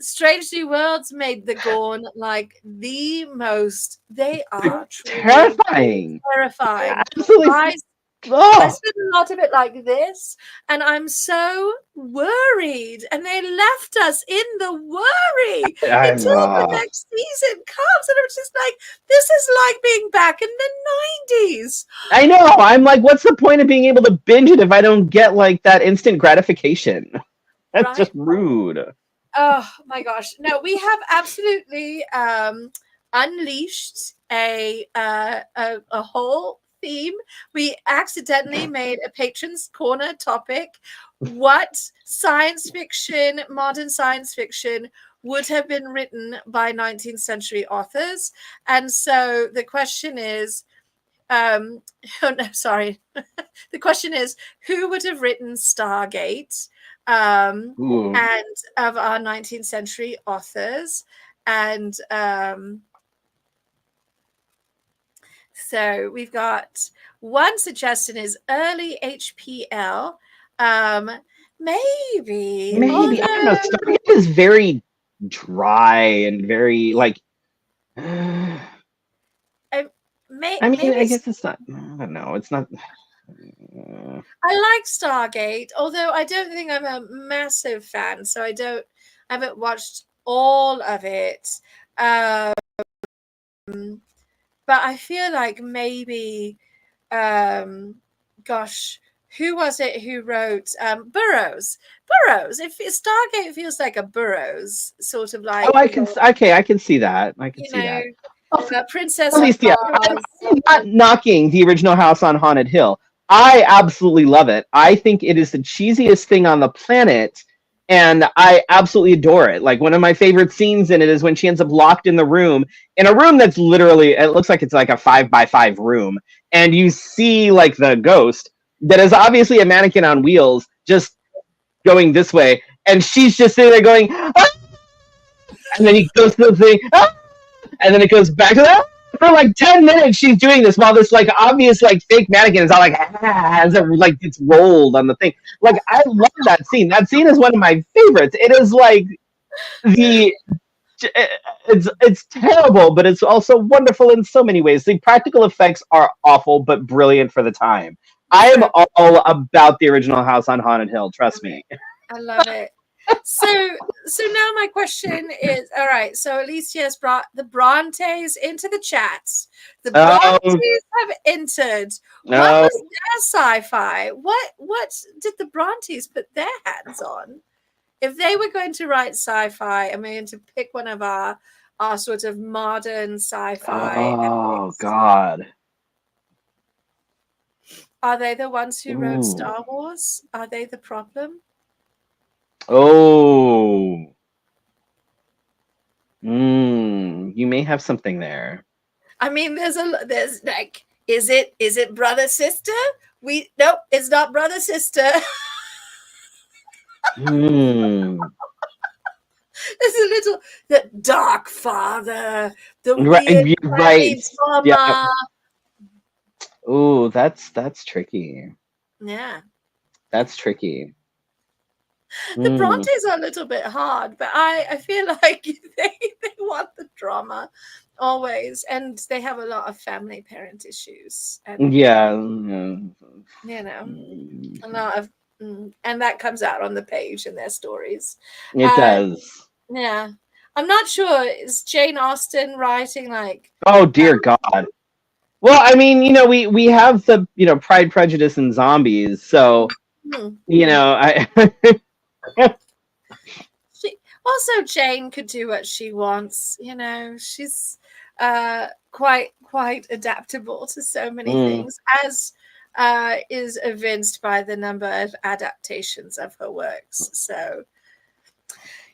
Strange New Worlds made the Gorn like the most. They are truly terrifying. terrifying. Absolutely. I I Oh, spent a lot of it like this, and I'm so worried. And they left us in the worry I'm, until the next season comes, and I'm just like, this is like being back in the 90s, I know. I'm like, what's the point of being able to binge it if I don't get like that instant gratification? That's just right? rude. Oh my gosh. No, we have absolutely unleashed a whole theme. We accidentally made a patrons corner topic. What science fiction, modern science fiction would have been written by 19th century authors? And so the question is, Oh no, sorry. The question is, who would have written Stargate? Ooh. And of our 19th century authors, and so we've got one suggestion is early HPL. Maybe, Maybe, I don't know. although Stargate is very dry and very like. I mean, I maybe guess it's not. I don't know. It's not. I like Stargate, although I don't think I'm a massive fan, so I haven't watched all of it. Um, but I feel like maybe, um, gosh, who was it who wrote Burroughs? Burroughs. If Stargate feels like a Burroughs sort of Oh, like, I can. Okay, I can see that. I can you see know, that. Well, Princess at of least, yeah. Mars. I'm not knocking the original House on Haunted Hill. I absolutely love it. I think it is the cheesiest thing on the planet, and I absolutely adore it. Like, one of my favorite scenes in it is when she ends up locked in a room that's literally, it looks like it's like a 5 by 5 room, and you see like the ghost that is obviously a mannequin on wheels just going this way, and she's just sitting there going, "Ah!" And then he goes to the thing, "Ah!" And then it goes back to that. For like 10 minutes, she's doing this while this like obvious like fake mannequin is all like as it like gets rolled on the thing. Like, I love that scene. That scene is one of my favorites. It is like the it's terrible, but it's also wonderful in so many ways. The practical effects are awful, but brilliant for the time. I am So all about the original House on Haunted Hill. Trust me. I love it. So now my question is, all right, so Alicia has brought the Brontes into the chat. The Oh Brontes have entered. What no. was their sci-fi? What did the Brontes put their hands on? If they were going to write sci-fi, I'm going to pick one of our sort of modern sci-fi Oh epics. God. Are they the ones who wrote Ooh. Star Wars? Are they the problem? Oh. You may have something there. I mean, there's like, is it brother sister? Nope, it's not brother sister. Hmm. There's a little the dark father, the Right, weird you're right. family Yeah. drama. Oh, that's tricky. Yeah, That's tricky. the Hmm. Brontes are a little bit hard, but I feel like they want the drama always, and they have a lot of family parent issues, and Yeah. you know, a lot of and that comes out on the page in their stories. It Uh, does. yeah, I'm not sure. Is Jane Austen writing like? Oh dear God. Well, I mean, we have the Pride, Prejudice, and Zombies, so Hmm, I. she also Jane could do what she wants. She's quite adaptable to so many Mm. things, as is evinced by the number of adaptations of her works. So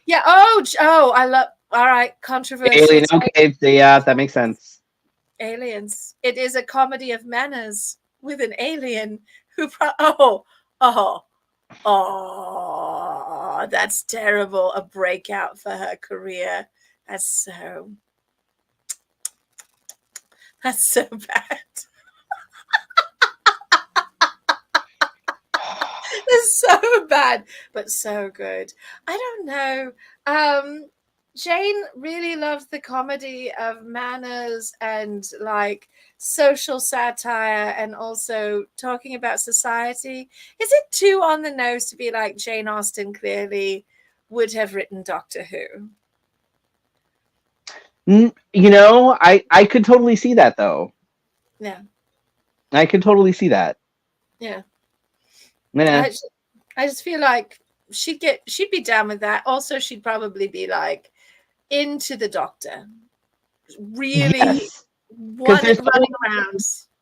yeah. Oh, I love. All right, controversial Alien. take. Okay, yeah, that makes sense. Aliens. It is a comedy of manners with an alien oh, that's terrible. A breakout for her career. That's so that's so bad. It's so bad, but so good. I don't know. Jane really loved the comedy of manners and like social satire and also talking about society. Is it too on the nose to be like Jane Austen clearly would have written Doctor Who? I could totally see that though. Yeah, I could totally see that. yeah. Yeah. I just feel like she'd be down with that. Also, she'd probably be like into the Doctor, really Yes. Because running around.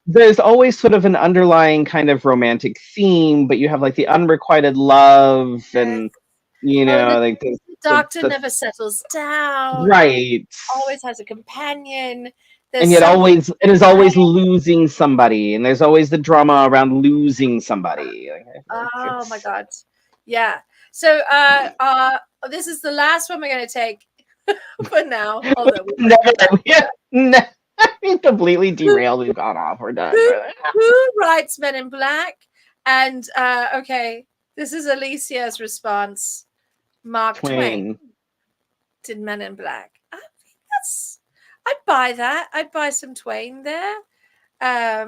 there's always sort of an underlying kind of romantic theme, but you have like the unrequited love Yes. and Oh, and like the Doctor never settles down and right. always has a companion. And There's yet something it is always losing somebody, and there's always the drama around losing somebody. Like, I feel like oh my it's God. Yeah. So this is the last one we're going to take for now, although we might come back. never, we completely Who, derailed. We've gone off. We're done. who, who writes Men in Black? And okay, this is Alicia's response. Mark Twain Twain. did Men in Black. I think I'd buy that. I'd buy some Twain there. I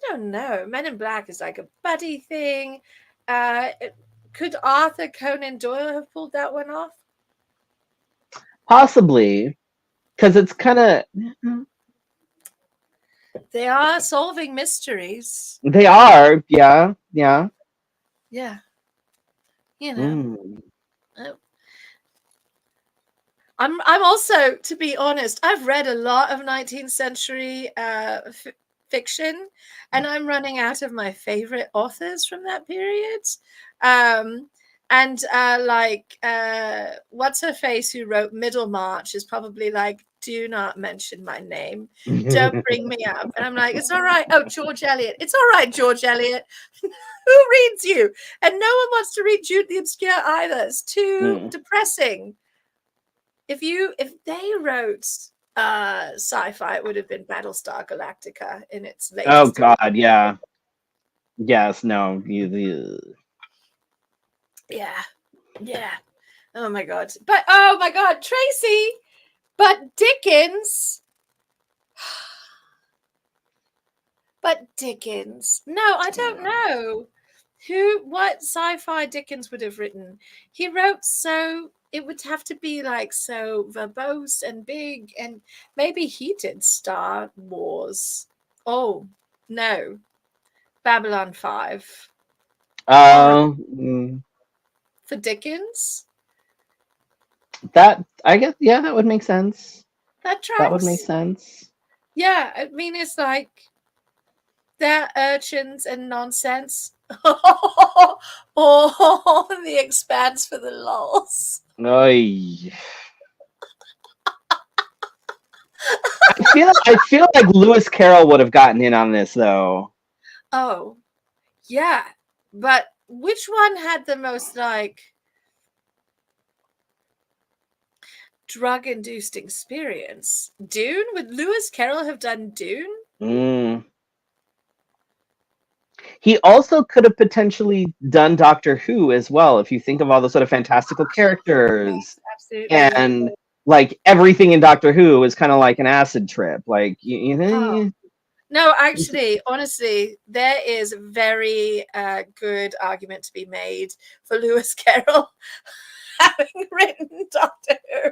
don't know. Men in Black is like a buddy thing. Could Arthur Conan Doyle have pulled that one off? Possibly, because it's kind of They are solving mysteries. they are. Yeah, yeah. Yeah. You know. Mm. I'm also, to be honest, I've read a lot of 19th century fiction, and I'm running out of my favorite authors from that period. And what's her face who wrote Middlemarch is probably like, do not mention my name, don't bring me up. And I'm like, it's all right. Oh, George Eliot, it's all right, George Eliot. Who reads you? And no one wants to read Jude the Obscure either. It's too depressing. If they wrote sci-fi, it would have been Battlestar Galactica in its latest. Oh God, yeah. Yes, no. Yeah. Oh my God. But oh my God, Tracy. But Dickens. But Dickens. No, I don't know. What sci-fi Dickens would have written. He wrote it would have to be like so verbose and big, and maybe he did Star Wars. Oh, no. Babylon 5. For Dickens? That, I guess, yeah, that would make sense. That tracks. That would make sense. Yeah, I mean, it's like they're urchins and nonsense. Or The Expanse for the lols. Oy. I feel like Lewis Carroll would have gotten in on this though. Oh, yeah, but which one had the most like drug-induced experience? Dune? Would Lewis Carroll have done Dune? He also could have potentially done Doctor Who as well, if you think of all the sort of fantastical characters. Yes, absolutely. And like everything in Doctor Who is kind of like an acid trip. Like you know. No, actually, honestly, there is a very good argument to be made for Lewis Carroll having written Doctor Who.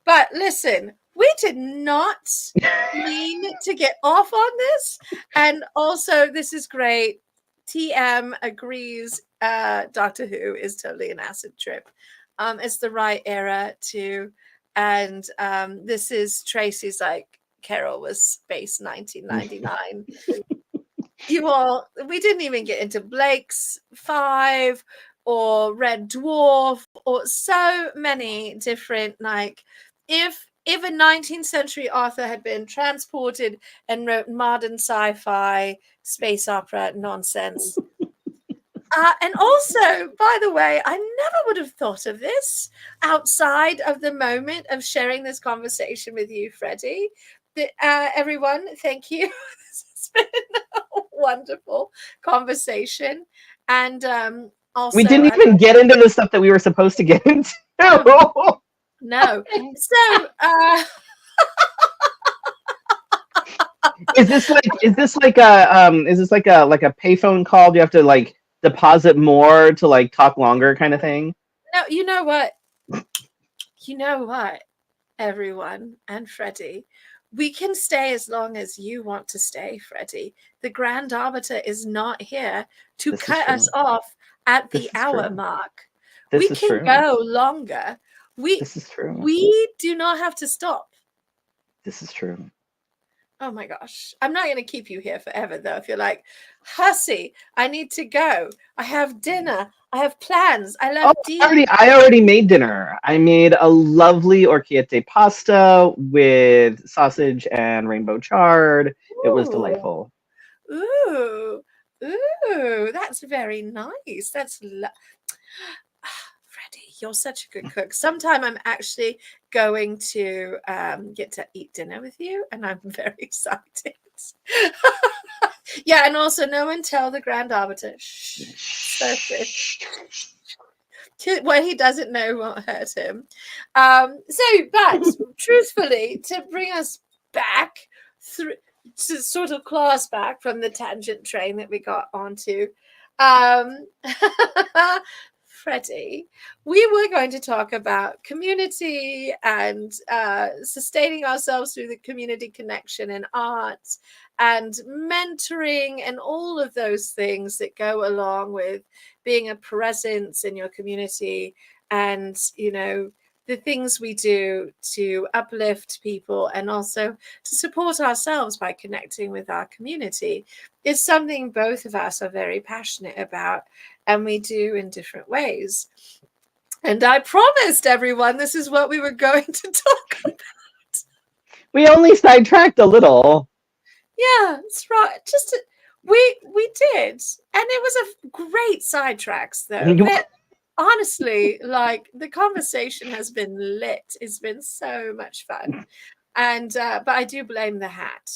But listen, we did not mean to get off on this. And also, this is great. TM agrees Doctor Who is totally an acid trip. It's the right era to, and this is Tracy's like, Carol was Space 1999. We didn't even get into Blake's 5 or Red Dwarf or so many different, like, if a 19th century author had been transported and wrote modern sci-fi space opera nonsense. And also, by the way, I never would have thought of this outside of the moment of sharing this conversation with you, Freddie. Everyone, thank you. This has been a wonderful conversation. And also, we didn't even get into the stuff that we were supposed to get into. No. So is this like a payphone call? Do you have to like deposit more to like talk longer kind of thing? No, you know what, everyone and Freddie, we can stay as long as you want to stay, Freddie. The Grand Arbiter is not here to cut us off at the hour mark. We can go longer. This is true. We do not have to stop. This is true. Oh my gosh. I'm not going to keep you here forever, though. If you're like, hussy, I need to go. I have dinner. I have plans. I Oh, love Dean. I already made dinner. I made a lovely orecchiette pasta with sausage and rainbow chard. It was Ooh, delightful. ooh, ooh. That's very nice. Freddie, you're such a good cook. Sometime I'm actually going to get to eat dinner with you, and I'm very excited. Yeah, and also no one tell the Grand Arbiter. Shh. So good. What he doesn't know won't hurt him. But truthfully, to bring us back through, to sort of claw us back from the tangent train that we got onto, um, Freddie, we were going to talk about community and sustaining ourselves through the community connection and art and mentoring and all of those things that go along with being a presence in your community, and the things we do to uplift people and also to support ourselves by connecting with our community is something both of us are very passionate about, and we do in different ways. And I promised everyone this is what we were going to talk about. We only sidetracked a little. Yeah, that's right. We did, and it was a great sidetracks though. That honestly, like, the conversation has been lit. It's been so much fun, and but I do blame the hat.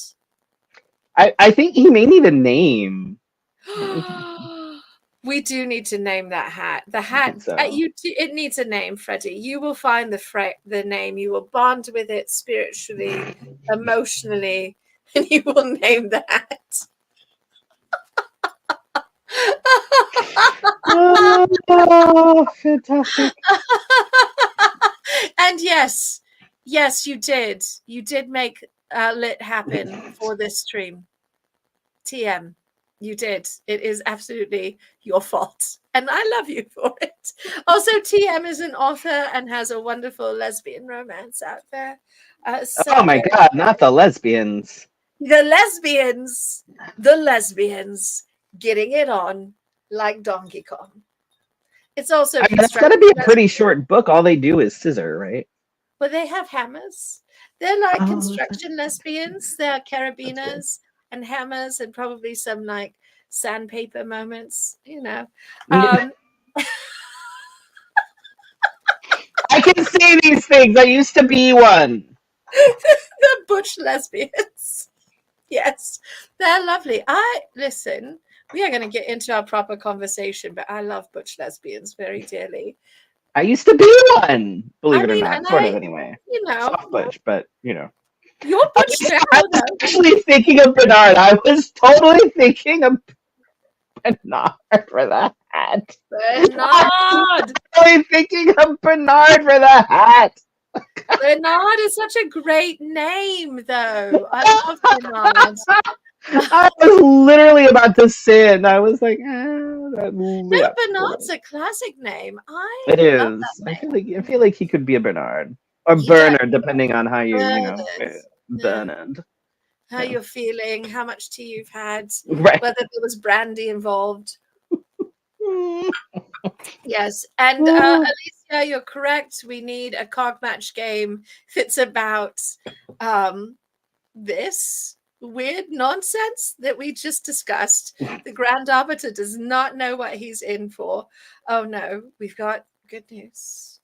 I think he may need a name. We do need to name that hat. The I think hat, so. it needs a name, Freddie. You will find the name. You will bond with it spiritually, emotionally, and you will name the hat. Oh, fantastic. And yes, you did. You did make lit happen for this stream. TM, you did. It is absolutely your fault. And I love you for it. Also, TM is an author and has a wonderful lesbian romance out there. Oh So my very, god, not the lesbians. the lesbians getting it on like Donkey Kong. It's also I mean, that's got to constructed be a pretty lesbian, short book. All they do is scissor, right? but they have hammers. They're like Oh, construction lesbians. They're that's good. carabiners and hammers and probably some like sandpaper moments, Yeah, Um, I can say these things. I used to be one. the butch lesbians. Yes, they're lovely. Listen, we are going to get into our proper conversation, but I love butch lesbians very dearly. I used to be one, believe I it or mean, and not. Sort of, anyway. Soft well, butch, but you're butch now, I was though. actually thinking of Bernard. I was totally thinking of Bernard for the hat. I was Bernard. totally thinking of Bernard for the hat. Bernard is such a great name, though. I love Bernard. I was literally about to say it, and I was like, No, yeah, Bernard's a classic name. I it love is. that name. I feel like he could be a Bernard or He does. Bernard, depending on how Bernard. Yeah. Bernard. How Yeah. you're feeling, how much tea you've had, Right. whether there was brandy involved. Mm. Yes. And Oh, Alicia, you're correct. We need a cog match game that's about this weird nonsense that we just discussed. The Grand Arbiter does not know what he's in for. Oh no, we've got good news.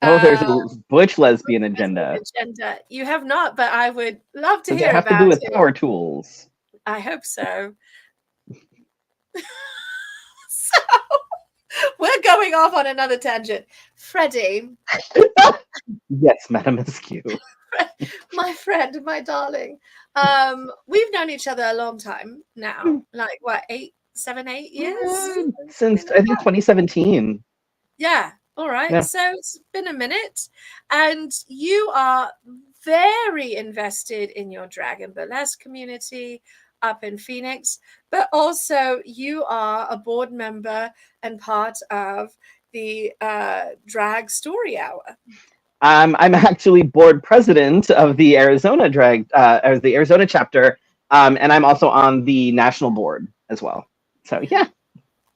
there's Uh, a butch lesbian agenda. agenda. You have not, but I would love to Does it hear have to do about with it. power tools? I hope so. So we're going off on another tangent. Freddie, Yes, Madame Askew. my friend, my darling. We've known each other a long time now. Like what, 7, 8 years? Since I think 2017. Yeah. All right. Yeah. So it's been a minute. And you are very invested in your Dragon Burlesque community up in Phoenix, but also you are a board member and part of the Drag Story Hour. I'm actually board president of the Arizona or the Arizona chapter, and I'm also on the national board as well. So yeah,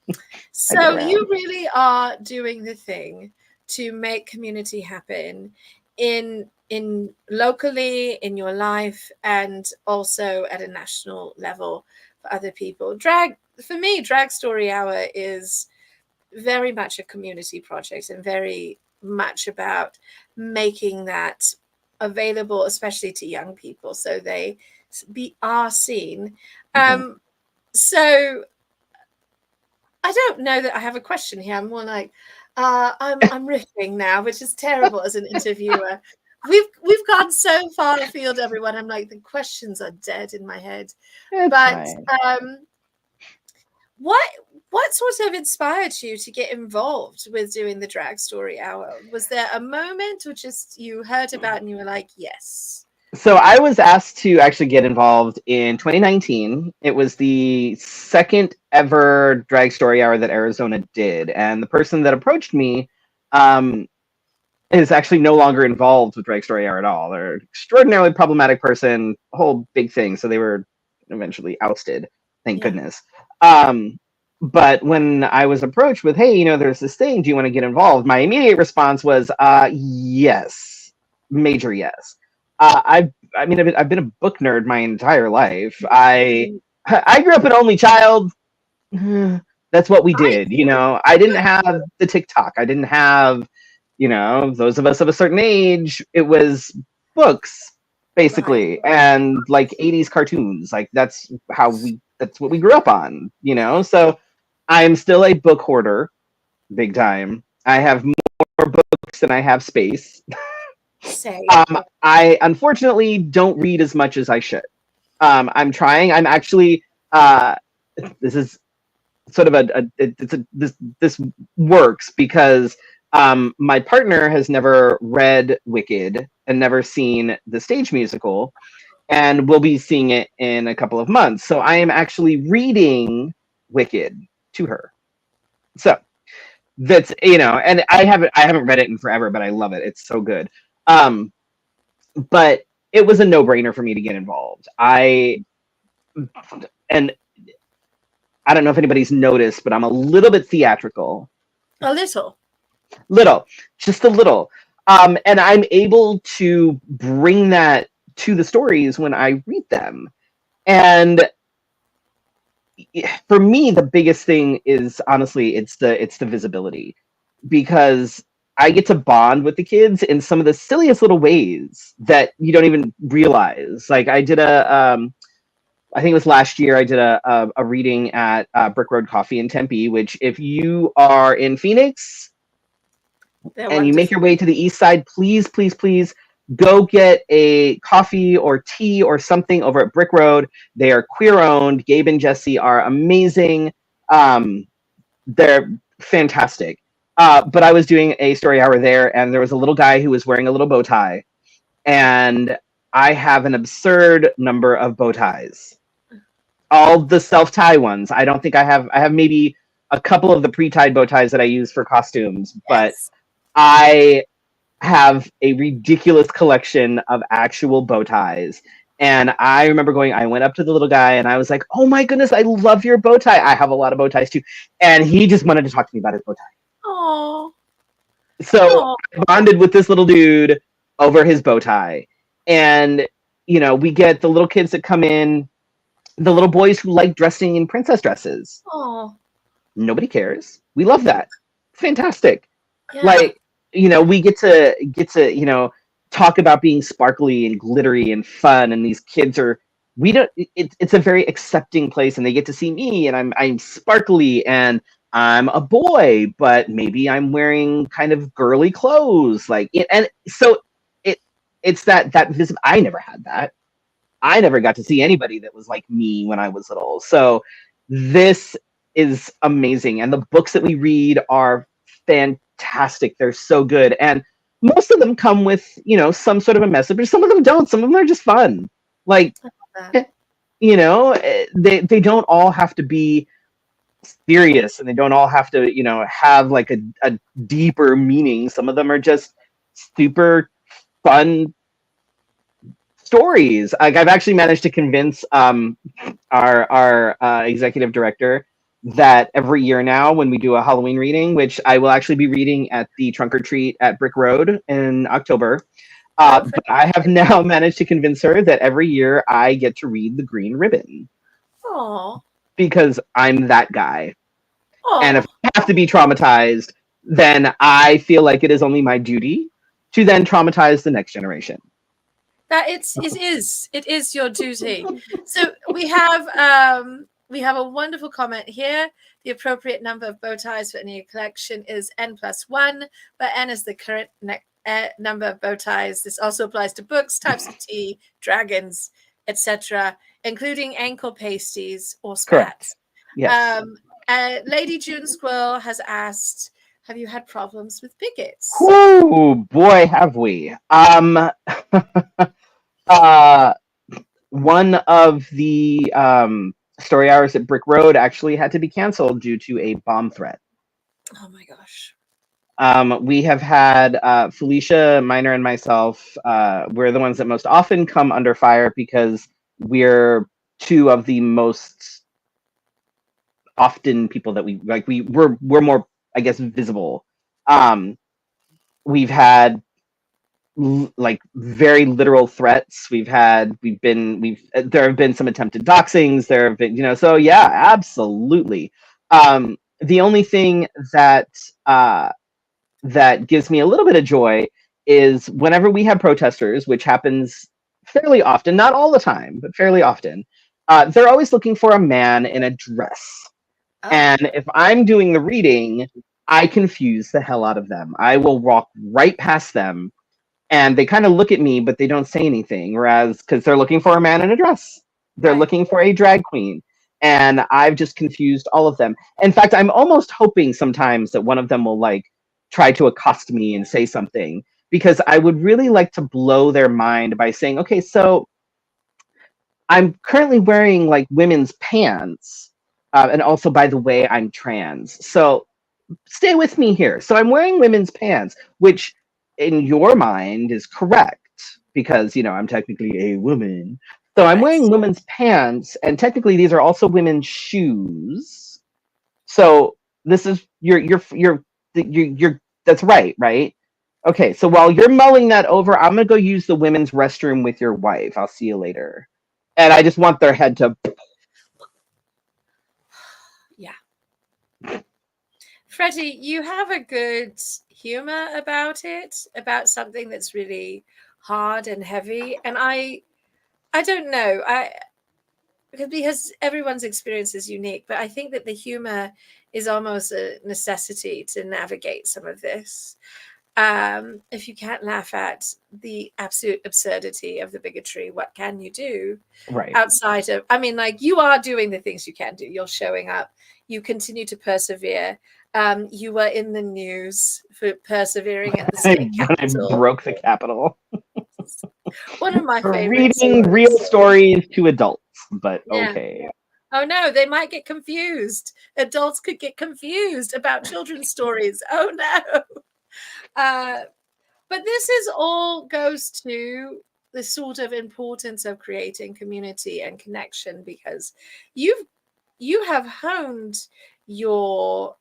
I get So you around. really are doing the thing to make community happen in locally in your life and also at a national level for other people. Drag for me, Drag Story Hour is very much a community project and very much about making that available, especially to young people, so they are seen. Mhm. Um, so I don't know that I have a question here. I'm more like I'm riffing now, which is terrible as an interviewer. We've gone so far afield, everyone. I'm like the questions are dead in my head. It's But fine. um, what what sort of inspired you to get involved with doing the Drag Story Hour? Was there a moment, or just you heard about it and you were like, yes? So I was asked to actually get involved in 2019. It was the second ever drag story hour that Arizona did, and the person that approached me um, is actually no longer involved with drag story hour at all. They're an extraordinarily problematic person, whole big thing. So they were eventually ousted. Thank Yeah. goodness. But when I was approached with, "Hey, there's this thing. Do you want to get involved?" My immediate response was, "Yes, major yes." I've been a book nerd my entire life. I Mm. I grew up an only child. That's what we I did. I didn't have the TikTok. I didn't have, those of us of a certain age. It was books right. basically, and like 80s cartoons. Like that's what we grew up on. So I'm still a book hoarder, big time. I have more books than I have space. Same. I unfortunately don't read as much as I should. I'm trying. I'm actually. This is sort of this works because my partner has never read Wicked and never seen the stage musical, and we'll be seeing it in a couple of months. So I am actually reading Wicked to her. So and I haven't read it in forever, but I love it. It's so good. Um, but it was a no brainer for me to get involved. And I don't know if anybody's noticed, but I'm a little bit theatrical. A little. Little, just a little. And I'm able to bring that to the stories when I read them. And for me, the biggest thing is honestly, it's the visibility, because I get to bond with the kids in some of the silliest little ways that you don't even realize. Like I think it was last year, I did a reading at Brick Road Coffee in Tempe, which if you are in Phoenix They're and you make wonderful. your way to the east side, please, please, please go get a coffee or tea or something over at Brick Road. They are queer owned. Gabe and Jesse are amazing. Um, they're fantastic. But I was doing a story hour there, and there was a little guy who was wearing a little bow tie, and I have an absurd number of bow ties. All the self tie ones. I don't think I have. I have maybe a couple of the pre tied bow ties that I use for costumes, but Yes. I have a ridiculous collection of actual bow ties. And I remember I went up to the little guy and I was like, "Oh my goodness, I love your bow tie. I have a lot of bow ties too." And he just wanted to talk to me about his bow tie. Oh, So oh, I bonded with this little dude over his bow tie. And, we get the little kids that come in, the little boys who like dressing in princess dresses. oh, Nobody cares. We love that. Fantastic. yeah. Like, we get to talk about being sparkly and glittery and fun, and these kids are we don't it's a very accepting place, and they get to see me, and I'm sparkly, and I'm a boy, but maybe I'm wearing kind of girly clothes, like and so it it's that visible. I never had that. I never got to see anybody that was like me when I was little. So this is amazing. And the books that we read are fantastic. They're so good. And most of them come with, some sort of a message, but some of them don't. Some of them are just fun. Like, That. they don't all have to be serious, and they don't all have to, have like a deeper meaning. Some of them are just super fun stories. Like I've actually managed to convince our executive director that every year now when we do a Halloween reading, which I will actually be reading at the Trunk or Treat at Brick Road in October, but I have now managed to convince her that every year I get to read The Green Ribbon. Oh. Because I'm that guy. Oh. And if I have to be traumatized, then I feel like it is only my duty to then traumatize the next generation. That it is your duty. So we have a wonderful comment here. The appropriate number of bow ties for any collection is n+1, but n is the current number of bow ties. This also applies to books, types of tea, dragons, etc., including ankle pasties or spats. Yes. Lady June Squirrel has asked, have you had problems with bigots? Oh boy, have we. One of the story hours at Brick Road actually had to be canceled due to a bomb threat. Oh my gosh. We have had Felicia, Minor, and myself. We're the ones that most often come under fire because we're two of the most often people that we like. We're more, I guess, visible. We've had like very literal threats. There have been some attempted doxings. There have been, so yeah, absolutely. The only thing that that gives me a little bit of joy is whenever we have protesters, which happens fairly often, not all the time, but fairly often, they're always looking for a man in a dress. Oh. And if I'm doing the reading, I confuse the hell out of them. I will walk right past them and they kind of look at me, but they don't say anything. Whereas, because they're looking for a man in a dress, they're looking for a drag queen. And I've just confused all of them. In fact, I'm almost hoping sometimes that one of them will like try to accost me and say something, because I would really like to blow their mind by saying, okay, so I'm currently wearing like women's pants. And also, by the way, I'm trans. So stay with me here. So I'm wearing women's pants, which in your mind is correct because, I'm technically a woman. So I'm wearing women's pants, and technically these are also women's shoes. So this is you're that's right? Okay, so while you're mulling that over, I'm gonna go use the women's restroom with your wife. I'll see you later. And I just want their head to. Yeah. Freddie, you have a good humor about it, about something that's really hard and heavy. And I don't know. Because everyone's experience is unique, but I think that the humor is almost a necessity to navigate some of this. If you can't laugh at the absolute absurdity of the bigotry, what can you do? Right. Outside of, like you are doing the things you can do. You're showing up. You continue to persevere. You were in the news for persevering at the state capitol. I broke the Capitol. One of my favorite reading stories. Real stories to adults, but okay. Oh no, they might get confused. Adults could get confused about children's stories. Oh no. But this is all goes to the sort of importance of creating community and connection, because you have honed your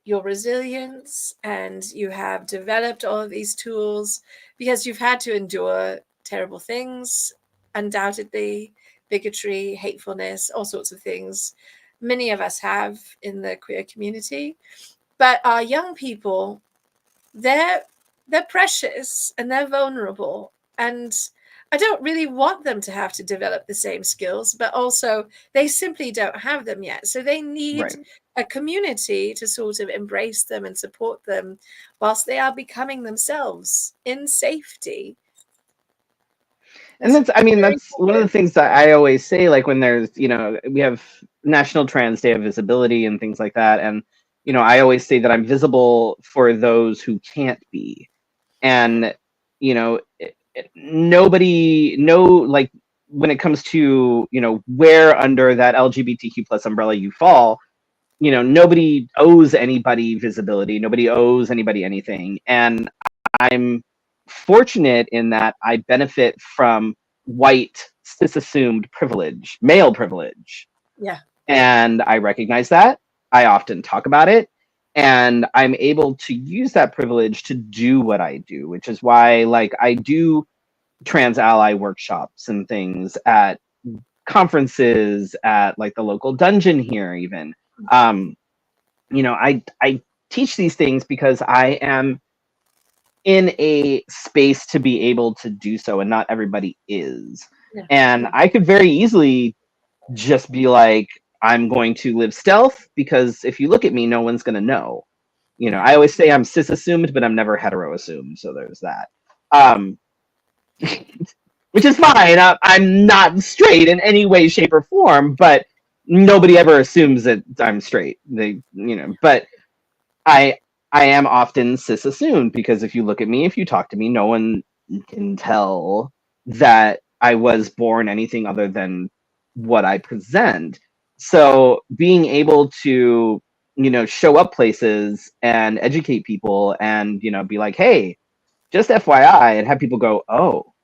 resilience, and you have developed all of these tools because you've had to endure terrible things, undoubtedly, bigotry, hatefulness, all sorts of things. Many of us have in the queer community, but our young people, they're precious and they're vulnerable, and I don't really want them to have to develop the same skills, but also they simply don't have them yet. So they need a community to sort of embrace them and support them whilst they are becoming themselves in safety. And that's one of the things that I always say, like when there's, we have National Trans Day of Visibility and things like that. And, I always say that I'm visible for those who can't be. And, like when it comes to, where under that LGBTQ plus umbrella you fall, nobody owes anybody visibility. Nobody owes anybody anything. And I'm fortunate in that I benefit from white cis-assumed privilege, male privilege. Yeah. And I recognize that. I often talk about it. And I'm able to use that privilege to do what I do, which is why, like, I do trans ally workshops and things at conferences, at like the local dungeon here, even. Um, I teach these things because I am in a space to be able to do so, and not everybody is. Yeah. And I could very easily just be like, I'm going to live stealth because if you look at me, no one's going to know. I always say I'm cis assumed, but I'm never hetero assumed. So there's that. Which is fine. I'm not straight in any way, shape, or form, but nobody ever assumes that I'm straight. But I I am often cis assumed because if you look at me, if you talk to me, no one can tell that I was born anything other than what I present. So being able to, show up places and educate people and, be like, hey, just FYI, and have people go, oh,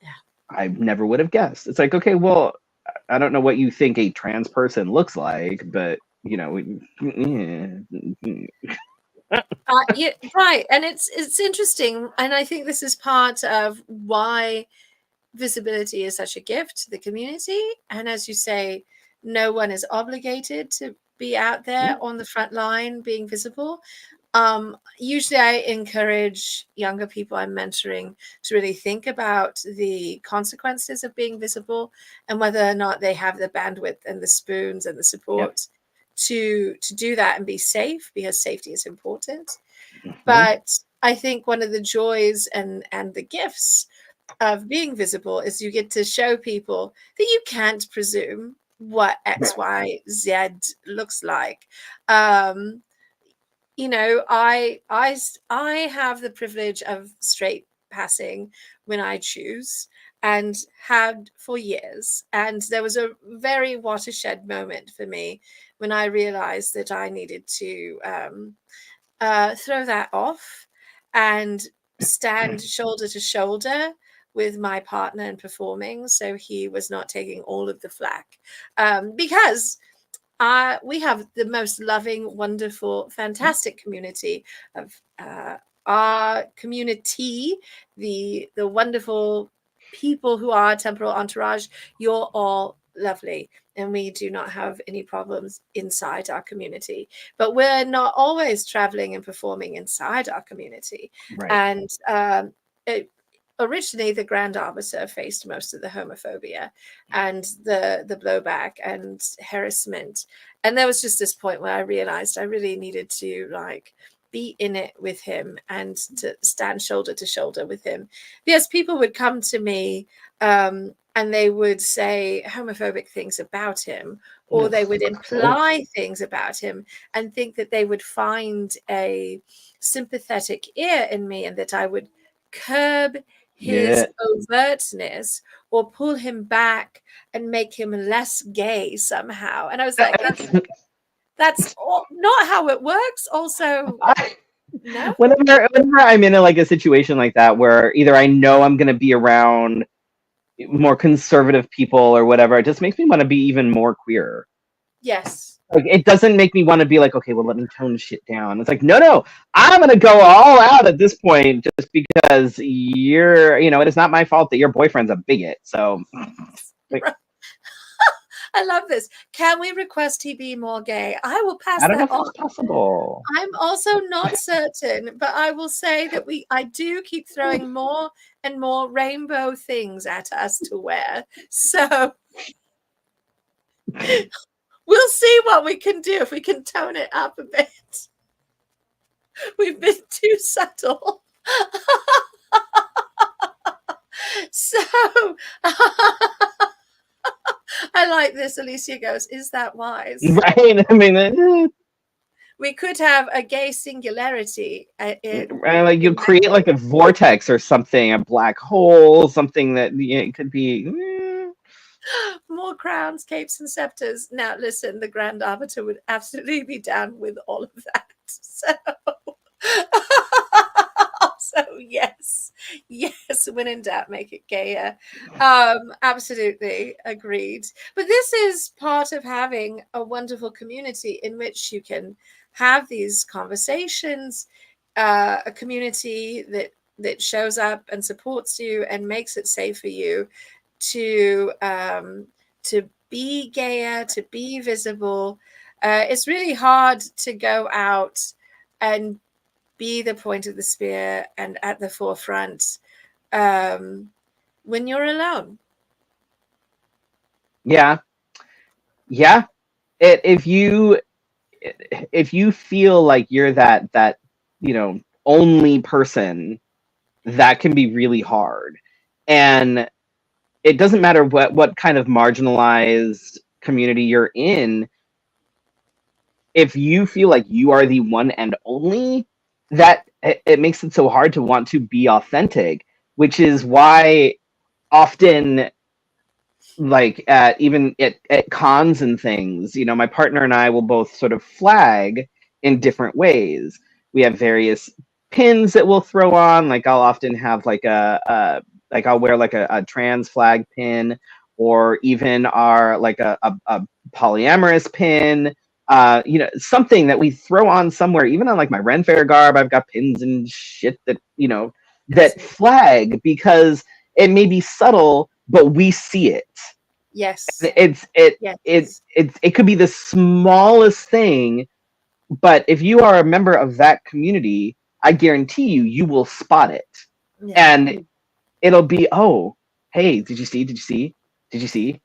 Yeah. I never would have guessed. It's like, okay, well, I don't know what you think a trans person looks like, but Yeah, right. And it's interesting. And I think this is part of why visibility is such a gift to the community. And as you say, no one is obligated to be out there on the front line being visible. Usually I encourage younger people I'm mentoring to really think about the consequences of being visible and whether or not they have the bandwidth and the spoons and the support to do that and be safe, because safety is important. But I think one of the joys and the gifts of being visible is you get to show people that you can't presume what X, Y, Z looks like. I have the privilege of straight passing when I choose, and had for years. And there was a very watershed moment for me when I realized that I needed to throw that off and stand shoulder to shoulder with my partner in performing, so he was not taking all of the flack, because we have the most loving, wonderful, fantastic community of our community, the wonderful people who are Temporal Entourage. You're all lovely, and we do not have any problems inside our community, but we're not always traveling and performing inside our community. Right. And originally the Grand Arbiter faced most of the homophobia and the blowback and harassment. And there was just this point where I realized I really needed to be in it with him and to stand shoulder to shoulder with him. Yes, people would come to me and they would say homophobic things about him, or they would imply things about him and think that they would find a sympathetic ear in me and that I would curb his overtness or pull him back and make him less gay somehow. And I was like, that's not how it works. Also, no. Whenever I'm in a situation like that where either I know I'm going to be around more conservative people or whatever, it just makes me want to be even more queer. Yes. Like, it doesn't make me want to be like, okay, well, let me tone shit down. It's like, no, I'm going to go all out at this point just because it is not my fault that your boyfriend's a bigot. So I love this. Can we request he be more gay? I will pass I don't that know if on. it's possible. I'm also not certain, but I will say that I do keep throwing more and more rainbow things at us to wear. So we'll see what we can do, if we can tone it up a bit. We've been too subtle. So I like this. Alicia goes, is that wise? Right. I mean, we could have a gay singularity. Like you create like a vortex or something, a black hole, something that it could be. More crowns, capes, and scepters. Now, listen, the Grand Arbiter would absolutely be down with all of that. So So yes, when in doubt, make it gayer. Absolutely agreed. But this is part of having a wonderful community in which you can have these conversations, a community that shows up and supports you and makes it safe for you to be gayer, to be visible. It's really hard to go out and be the point of the spear and at the forefront when you're alone. Yeah. If you feel like you're that only person, that can be really hard. And it doesn't matter what kind of marginalized community you're in. If you feel like you are the one and only, that it makes it so hard to want to be authentic, which is why often, like even at cons and things, my partner and I will both sort of flag in different ways. We have various pins that we'll throw on. Like I'll often have like like I'll wear like a trans flag pin, or even our like a polyamorous pin. Something that we throw on somewhere. Even on like my Ren Fair garb, I've got pins and shit that that flag, because it may be subtle, but we see it. Yes. It could be the smallest thing, but if you are a member of that community, I guarantee you will spot it. Yeah. And it'll be, oh, hey, did you see did you see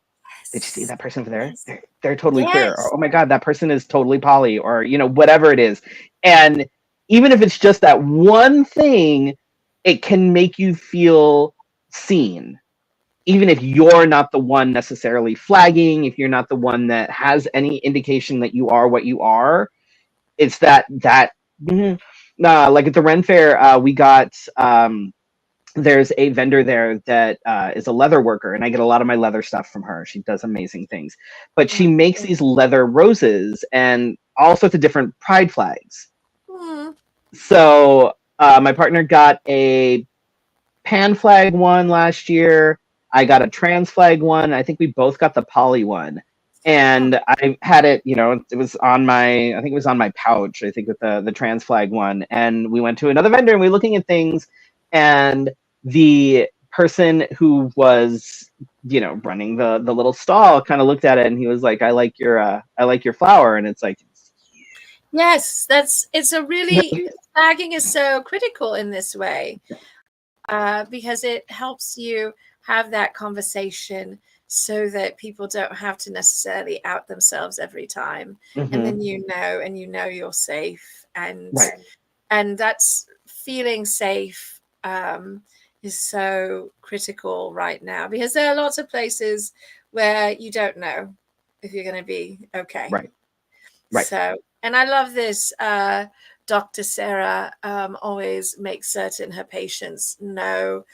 that person over there? Yes. They're totally Yes. queer. Or, oh my god, that person is totally poly, or whatever it is. And even if it's just that one thing, it can make you feel seen. Even if you're not the one necessarily flagging, if you're not the one that has any indication that you are what you are, it's that like at the Ren Fair, we got there's a vendor there that is a leather worker, and I get a lot of my leather stuff from her. She does amazing things, but she makes these leather roses and all sorts of different pride flags. So my partner got a pan flag one last year. I got a trans flag one. I think we both got the poly one. And I had it, it was on my, I think it was on my pouch, I think, with the trans flag one. And we went to another vendor and we were looking at things, and the person who was, running the little stall kind of looked at it and he was like, I like your flower. And it's like, yes, it's a really, flagging is so critical in this way, because it helps you have that conversation so that people don't have to necessarily out themselves every time. And then you're safe, and that's feeling safe is so critical right now, because there are lots of places where you don't know if you're going to be okay. Right. So, and I love this. Dr. Sarah always makes certain her patients know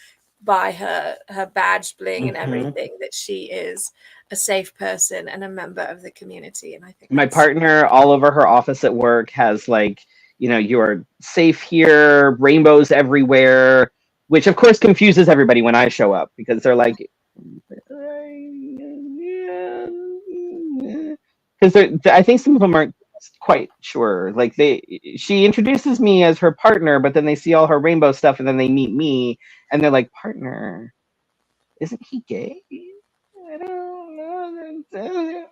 by her badge bling and everything that she is a safe person and a member of the community. And I think my partner all over her office at work has like, you're safe here, rainbows everywhere, which of course confuses everybody when I show up, because they're like, because I think some of them aren't quite sure. Like she introduces me as her partner, but then they see all her rainbow stuff and then they meet me and they're like, partner, isn't he gay? I don't know.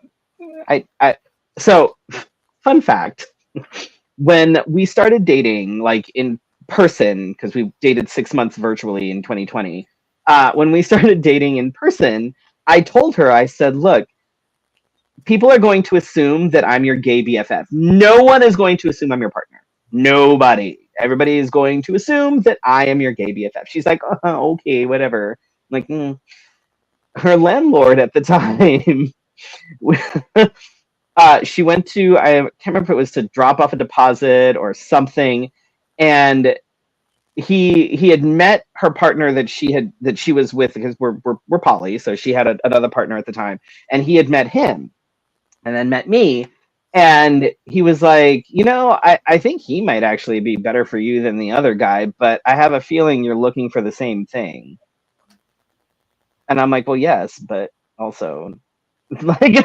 So fun fact, when we started dating, like in person, because we dated 6 months virtually in 2020, when we started dating in person, I told her, I said, look, people are going to assume that I'm your gay BFF. No one is going to assume I'm your partner. Nobody. Everybody is going to assume that I am your gay BFF. She's like, oh, okay, whatever. I'm like, Her landlord at the time, she went to, I can't remember if it was to drop off a deposit or something, and he had met her partner that she was with, because we're poly, so she had another partner at the time, and he had met him and then met me, And he was like, I think he might actually be better for you than the other guy, but I have a feeling you're looking for the same thing. And I'm like, well, yes, but also, like,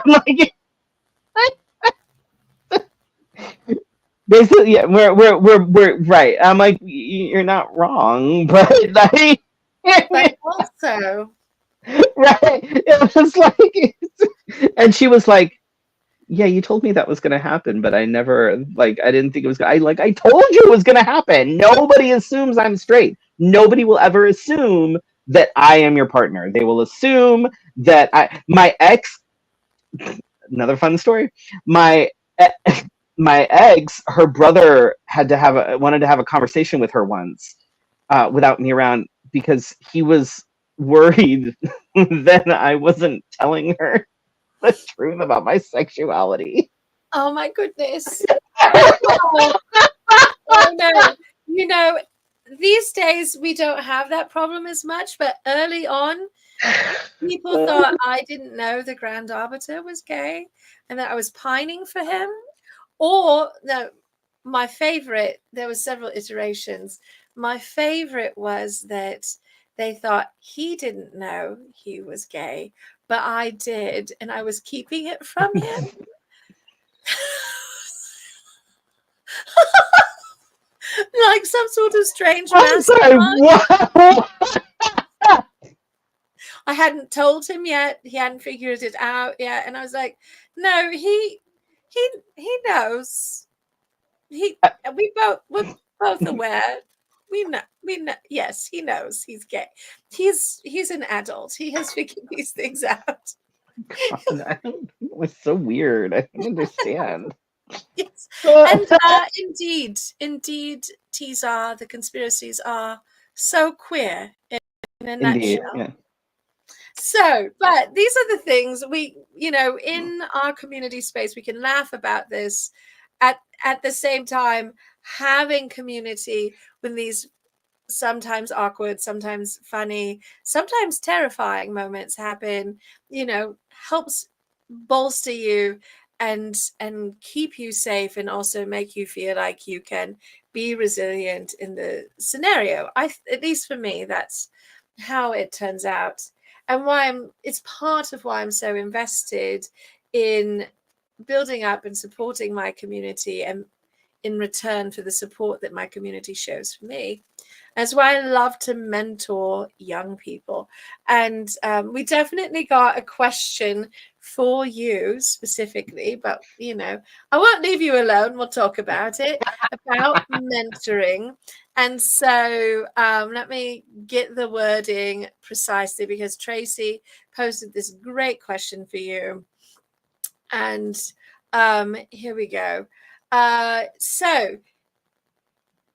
basically, yeah, we're right. I'm like, you're not wrong, but like, But also, right? It was like, and she was like, yeah, you told me that was going to happen, but I never, like, I didn't think it was. I told you it was going to happen. Nobody assumes I'm straight. Nobody will ever assume that I am your partner. They will assume that my ex. Another fun story. My my ex, her brother wanted to have a conversation with her once, without me around, because he was worried that I wasn't telling her the truth about my sexuality. oh my goodness. Oh, oh no. You know, these days we don't have that problem as much, but early on, people thought I didn't know the Grand Arbiter was gay and that I was pining for him. Or no, my favorite, there were several iterations. My favorite was that they thought he didn't know he was gay, but I did, and I was keeping it from him. Like some sort of strange I'm sorry, mastermind. what? I hadn't told him yet. He hadn't figured it out yet. And I was like, no, he knows. We're both aware. We know, yes, he knows he's gay. He's an adult. He has figured these things out. It was so weird. I don't understand. Yes. And indeed, T's the conspiracies are so queer in a Indeed, nutshell. yeah. So, but these are the things we, in our community space, we can laugh about this at the same time having community when these sometimes awkward, sometimes funny, sometimes terrifying moments happen, helps bolster you and keep you safe and also make you feel like you can be resilient in the scenario. At least for me, that's how it turns out. And it's part of why I'm so invested in building up and supporting my community, and in return for the support that my community shows for me. That's why I love to mentor young people. And we definitely got a question for you specifically, but I won't leave you alone. We'll talk about it, about mentoring. And so let me get the wording precisely, because Tracy posted this great question for you. And here we go. So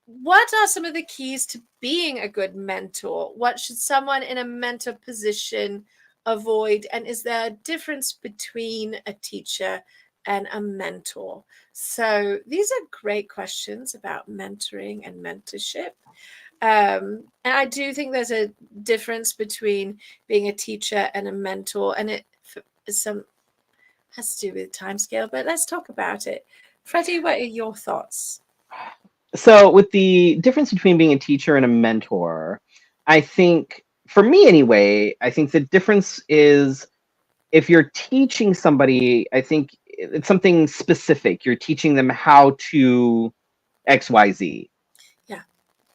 what are some of the keys to being a good mentor? What should someone in a mentor position avoid? And is there a difference between a teacher and a mentor? So these are great questions about mentoring and mentorship. And I do think there's a difference between being a teacher and a mentor, and it has to do with timescale, but let's talk about it. Freddie, what are your thoughts? So, with the difference between being a teacher and a mentor, I think, for me anyway, I think the difference is, if you're teaching somebody, I think it's something specific. You're teaching them how to XYZ. Yeah.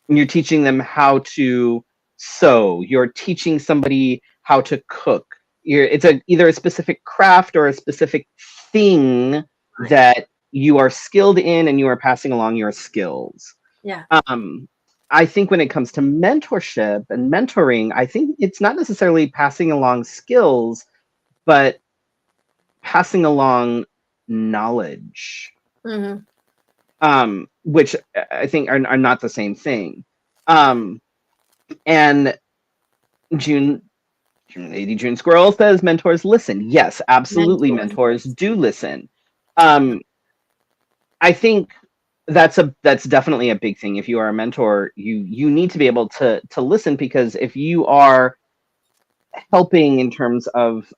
You're teaching them how to sew. You're teaching somebody how to cook. It's either a specific craft or a specific thing that you are skilled in, and you are passing along your skills. Yeah. I think when it comes to mentorship and mentoring, I think it's not necessarily passing along skills, but passing along knowledge, which I think are not the same thing. And Lady June Squirrel says mentors listen. Yes, absolutely, mentors do listen. I think that's definitely a big thing. If you are a mentor, you need to be able to listen, because if you are helping in terms of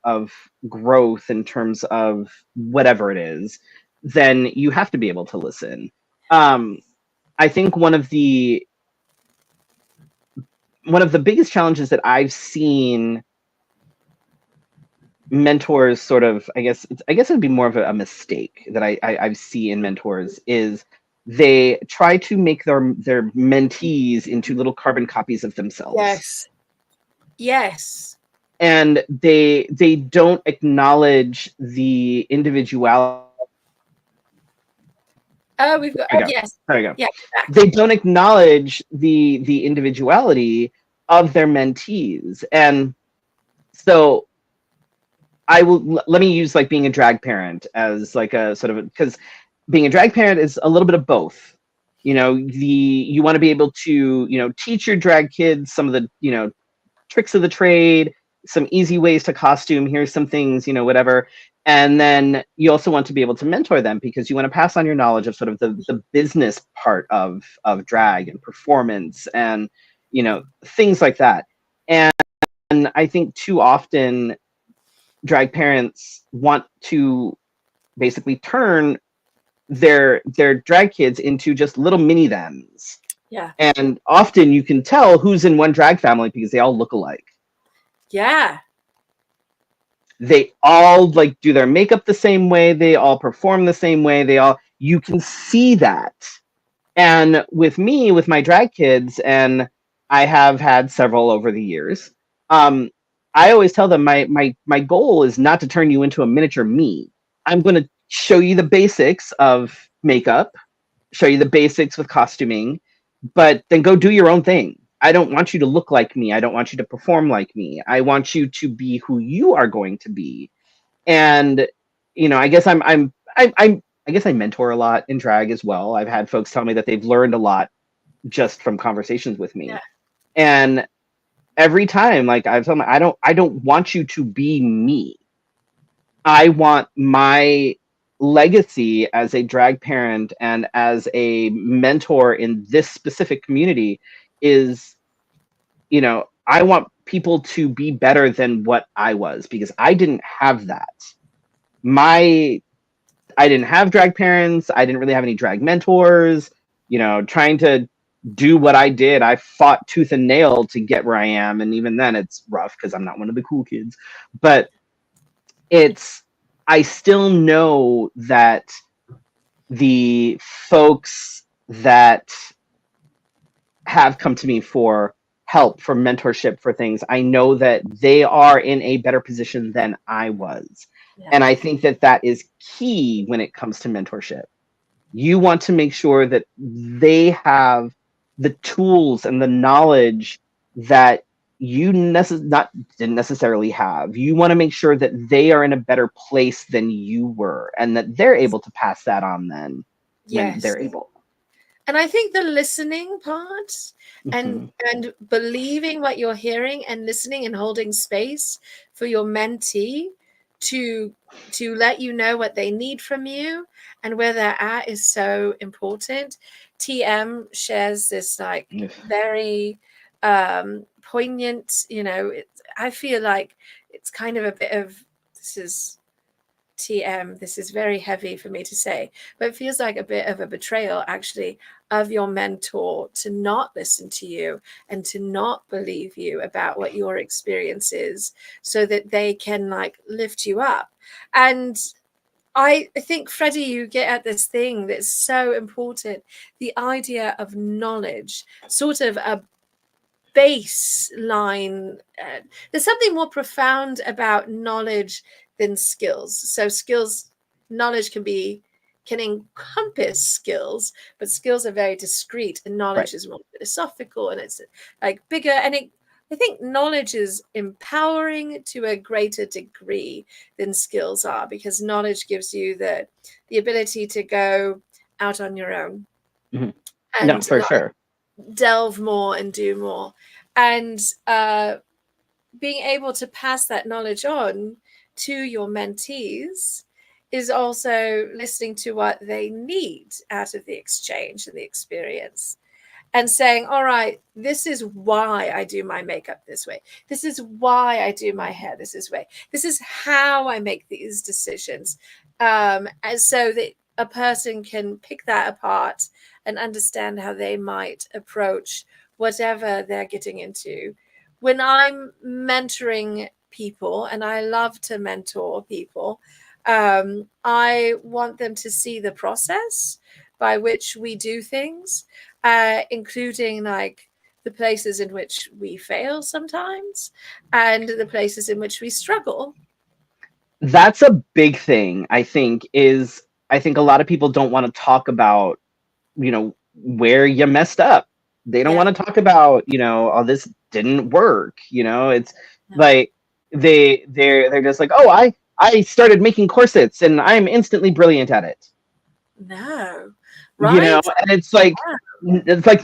growth, in terms of whatever it is, then you have to be able to listen. I think one of the biggest challenges that I've seen mentors sort of, I guess it would be more of a mistake that I see in mentors is they try to make their mentees into little carbon copies of themselves. Yes. Yes. And they don't acknowledge the individuality. Oh, we've got, There we oh, go. yes. There we go. Yeah. Back. They don't acknowledge the individuality of their mentees. And so let me use like being a drag parent as like a sort of, because being a drag parent is a little bit of both. You know, you want to be able to, teach your drag kids some of the, tricks of the trade, some easy ways to costume. Here's some things, whatever. And then you also want to be able to mentor them because you want to pass on your knowledge of sort of the business part of drag and performance and, things like that. And I think too often drag parents want to basically turn their drag kids into just little mini thems. Yeah. And often you can tell who's in one drag family because they all look alike. Yeah. They all like do their makeup the same way, they all perform the same way, you can see that. And with me, with my drag kids, and I have had several over the years, I always tell them my goal is not to turn you into a miniature me. I'm going to show you the basics of makeup, show you the basics with costuming, but then go do your own thing. I don't want you to look like me. I don't want you to perform like me. I want you to be who you are going to be. And I guess I guess I mentor a lot in drag as well. I've had folks tell me that they've learned a lot just from conversations with me. Yeah. And every time, like I've told them, I don't want you to be me. I want my legacy as a drag parent and as a mentor in this specific community is, I want people to be better than what I was because I didn't have that. I didn't have drag parents. I didn't really have any drag mentors, trying to do what I did. I fought tooth and nail to get where I am. And even then it's rough because I'm not one of the cool kids, but I still know that the folks that have come to me for help, for mentorship, for things, I know that they are in a better position than I was. Yeah. And I think that is key when it comes to mentorship. You want to make sure that they have the tools and the knowledge that you didn't necessarily have. You want to make sure that they are in a better place than you were and that they're able to pass that on then when they're able. And I think the listening part and believing what you're hearing and listening and holding space for your mentee to let you know what they need from you and where they're at is so important. TM shares this like very poignant, I feel like it's kind of a bit of, this is TM, this is very heavy for me to say, but it feels like a bit of a betrayal actually of your mentor to not listen to you and to not believe you about what your experience is so that they can like lift you up. And I think, Freddie, you get at this thing that's so important, the idea of knowledge, sort of a baseline. There's something more profound about knowledge than skills. So knowledge can encompass skills, but skills are very discrete and knowledge is more philosophical and it's like bigger. And I think knowledge is empowering to a greater degree than skills are, because knowledge gives you the ability to go out on your own. Mm-hmm. No, for sure. Delve more and do more. And being able to pass that knowledge on to your mentees is also listening to what they need out of the exchange and the experience. And saying, all right, this is why I do my makeup this way. This is why I do my hair this way. This is how I make these decisions. And so that a person can pick that apart and understand how they might approach whatever they're getting into. When I'm mentoring people, and I love to mentor people, I want them to see the process by which we do things, including like the places in which we fail sometimes and the places in which we struggle. That's a big thing, I think, is I think a lot of people don't want to talk about, where you messed up. They don't Yeah. want to talk about, oh, this didn't work. It's No. like they're just like, oh, I started making corsets and I'm instantly brilliant at it. No. Right. And it's like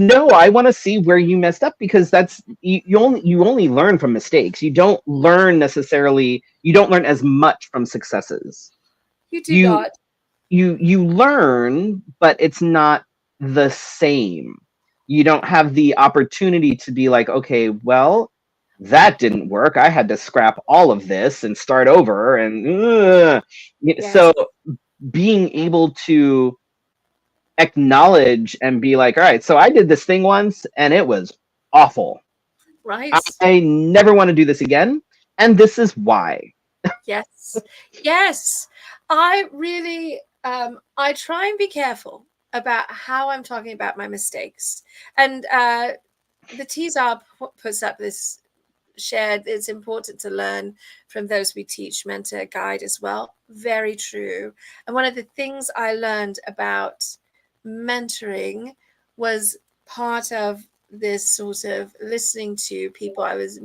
no, I want to see where you messed up, because that's you only learn from mistakes. You don't learn as much from successes. You do you not. you learn, but it's not the same. You don't have the opportunity to be like, okay, well, that didn't work, I had to scrap all of this and start over, and Yes. so being able to acknowledge and be like, all right, so I did this thing once and it was awful. Right. I never want to do this again, and this is why. Yes. Yes. I really I try and be careful about how I'm talking about my mistakes. And the TSR puts up this shared, it's important to learn from those we teach, mentor, guide as well. Very true. And one of the things I learned about mentoring was part of this sort of listening to people I was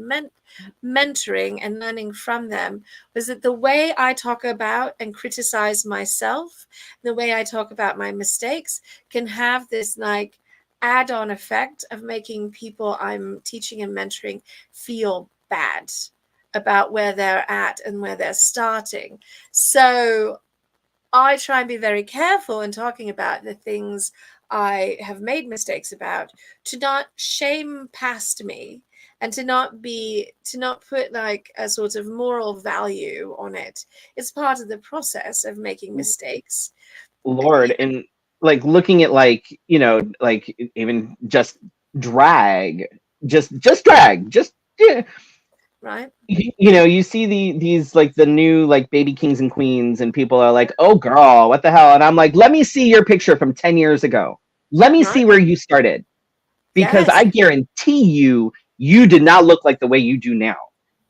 mentoring and learning from them, was that the way I talk about and criticize myself, the way I talk about my mistakes, can have this like add-on effect of making people I'm teaching and mentoring feel bad about where they're at and where they're starting. So I try and be very careful in talking about the things I have made mistakes about, to not shame past me, and to not put like a sort of moral value on it. It's part of the process of making mistakes. Lord, and like looking at like even just drag, just drag, just yeah. Right. You see these like the new like baby kings and queens, and people are like, oh girl, what the hell? And I'm like, let me see your picture from 10 years ago. Let me see where you started, because Yes. I guarantee you did not look like the way you do now.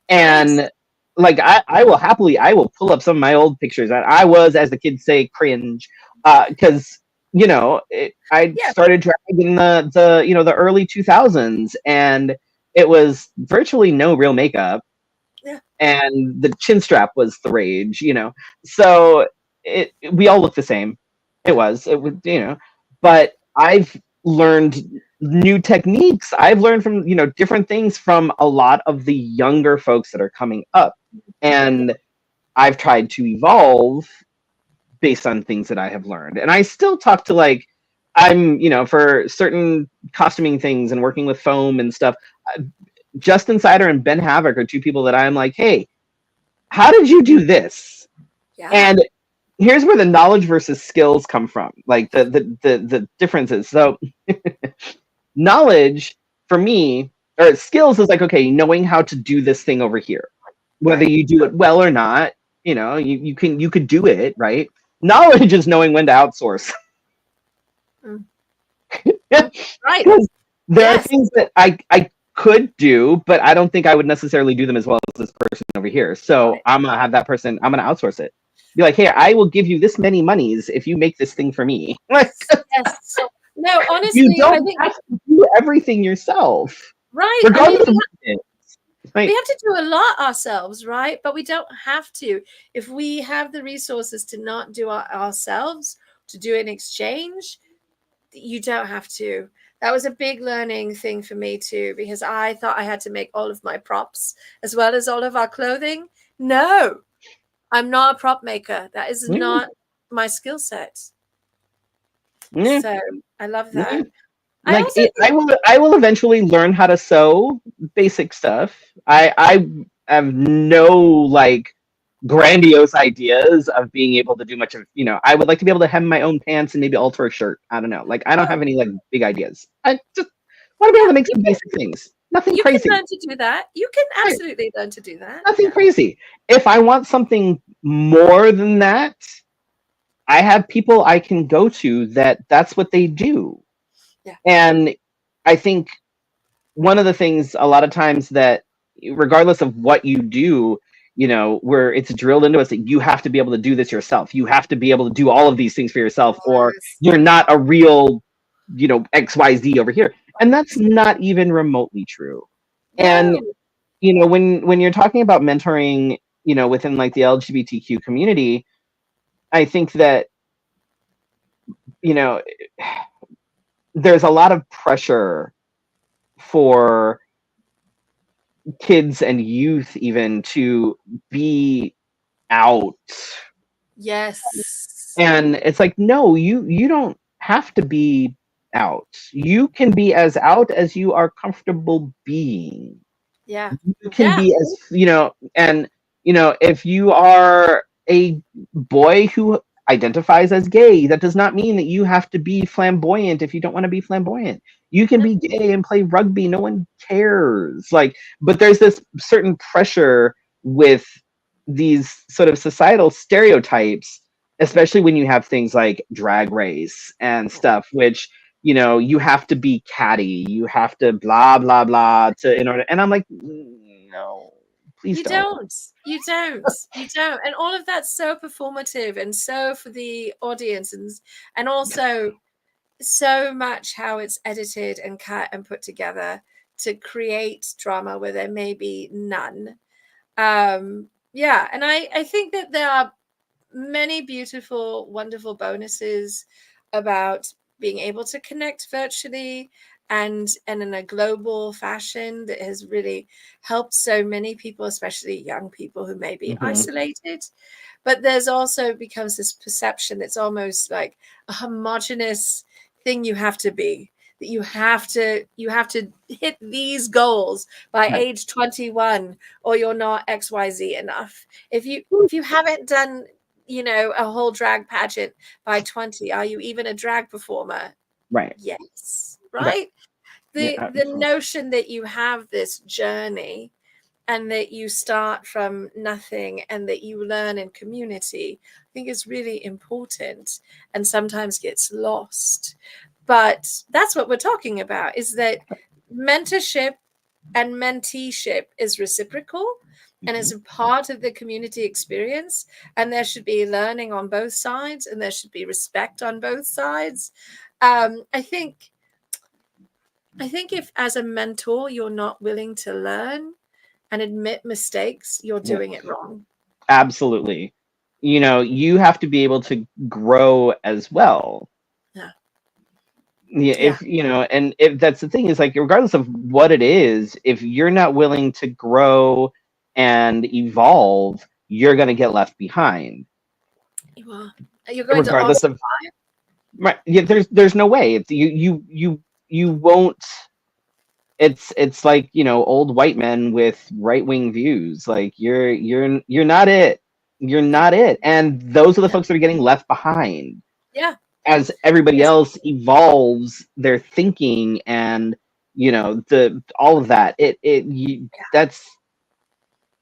And like I will pull up some of my old pictures that I was, as the kids say, cringe, because I started dragging in the early 2000s, and it was virtually no real makeup, and the chin strap was the rage, so we all look the same. It would, but I've learned new techniques. I've learned from different things from a lot of the younger folks that are coming up, and I've tried to evolve based on things that I have learned. And I still talk to like, I'm for certain costuming things and working with foam and stuff, Justin Sider and Ben Havoc are two people that I'm like, hey, how did you do this? And here's where the knowledge versus skills come from, like the differences. So knowledge for me, or skills, is like, okay, knowing how to do this thing over here, whether you do it well or not, you could do it, right? Knowledge is knowing when to outsource. Right. There are things that I could do, but I don't think I would necessarily do them as well as this person over here. So I'm gonna have that person, I'm gonna outsource it. Be like, hey, I will give you this many monies if you make this thing for me. Yes. No, honestly, you don't have to do everything yourself. Right. Regardless of we have to do a lot ourselves, right? But we don't have to. If we have the resources to not do it ourselves, to do it in exchange, you don't have to. That was a big learning thing for me too, because I thought I had to make all of my props as well as all of our clothing. No, I'm not a prop maker. That is not my skill set. So I love that. Like I will eventually learn how to sew basic stuff. I have no like grandiose ideas of being able to do much of, I would like to be able to hem my own pants and maybe alter a shirt. I don't know. Like, I don't Oh, have any like big ideas. I just want to be able yeah, to make some basic things. Nothing you can crazy. learn to do that. You can Right. absolutely learn to do that. Nothing Yeah. crazy. If I want something more than that, I have people I can go to that's what they do. Yeah. And I think one of the things a lot of times that, regardless of what you do, where it's drilled into us that you have to be able to do this yourself. You have to be able to do all of these things for yourself, or Yes. you're not a real, XYZ over here. And that's not even remotely true. And, No. when you're talking about mentoring, within like the LGBTQ community, I think that, you know, there's a lot of pressure for kids and youth even to be out, Yes. and it's like, no, you don't have to be out. You can be as out as you are comfortable being. Yeah. You can Yeah. be as, and if you are a boy who identifies as gay, that does not mean that you have to be flamboyant if you don't want to be flamboyant. You can No. be gay and play rugby, no one cares. Like, but there's this certain pressure with these sort of societal stereotypes, especially when you have things like drag race and stuff, which, you have to be catty, you have to blah blah blah to in order. And I'm like, no, please You don't. don't. You don't. You don't. And all of that's so performative and so for the audience, and also so much how it's edited and cut and put together to create drama where there may be none. Yeah, and I think that there are many beautiful, wonderful bonuses about being able to connect virtually and in a global fashion that has really helped so many people, especially young people who may be Hmm. isolated. But there's also becomes this perception that's almost like a homogenous thing you have to be, that you have to hit these goals by Right. age 21 or you're not XYZ enough. If you haven't done a whole drag pageant by 20, are you even a drag performer? Right. Yes, Right. right? Yeah, The absolutely. notion that you have this journey and that you start from nothing and that you learn in community, I think is really important and sometimes gets lost. But that's what we're talking about, is that mentorship and menteeship is reciprocal and Mhm. it's a part of the community experience, and there should be learning on both sides and there should be respect on both sides. I think if as a mentor you're not willing to learn and admit mistakes, you're Yeah, doing it wrong. absolutely. You have to be able to grow as well. Yeah. Yeah, Yeah. if and if that's the thing, is like, regardless of what it is, if you're not willing to grow and evolve, you're going to get left behind. You are. You're going to Regardless of, right, yeah, there's no way. It's you won't. It's like, old white men with right wing views. Like, you're not it. You're yeah. not it. And those are the Yeah. folks that are getting left behind Yeah. as everybody Yes. else evolves their thinking, and the all of that.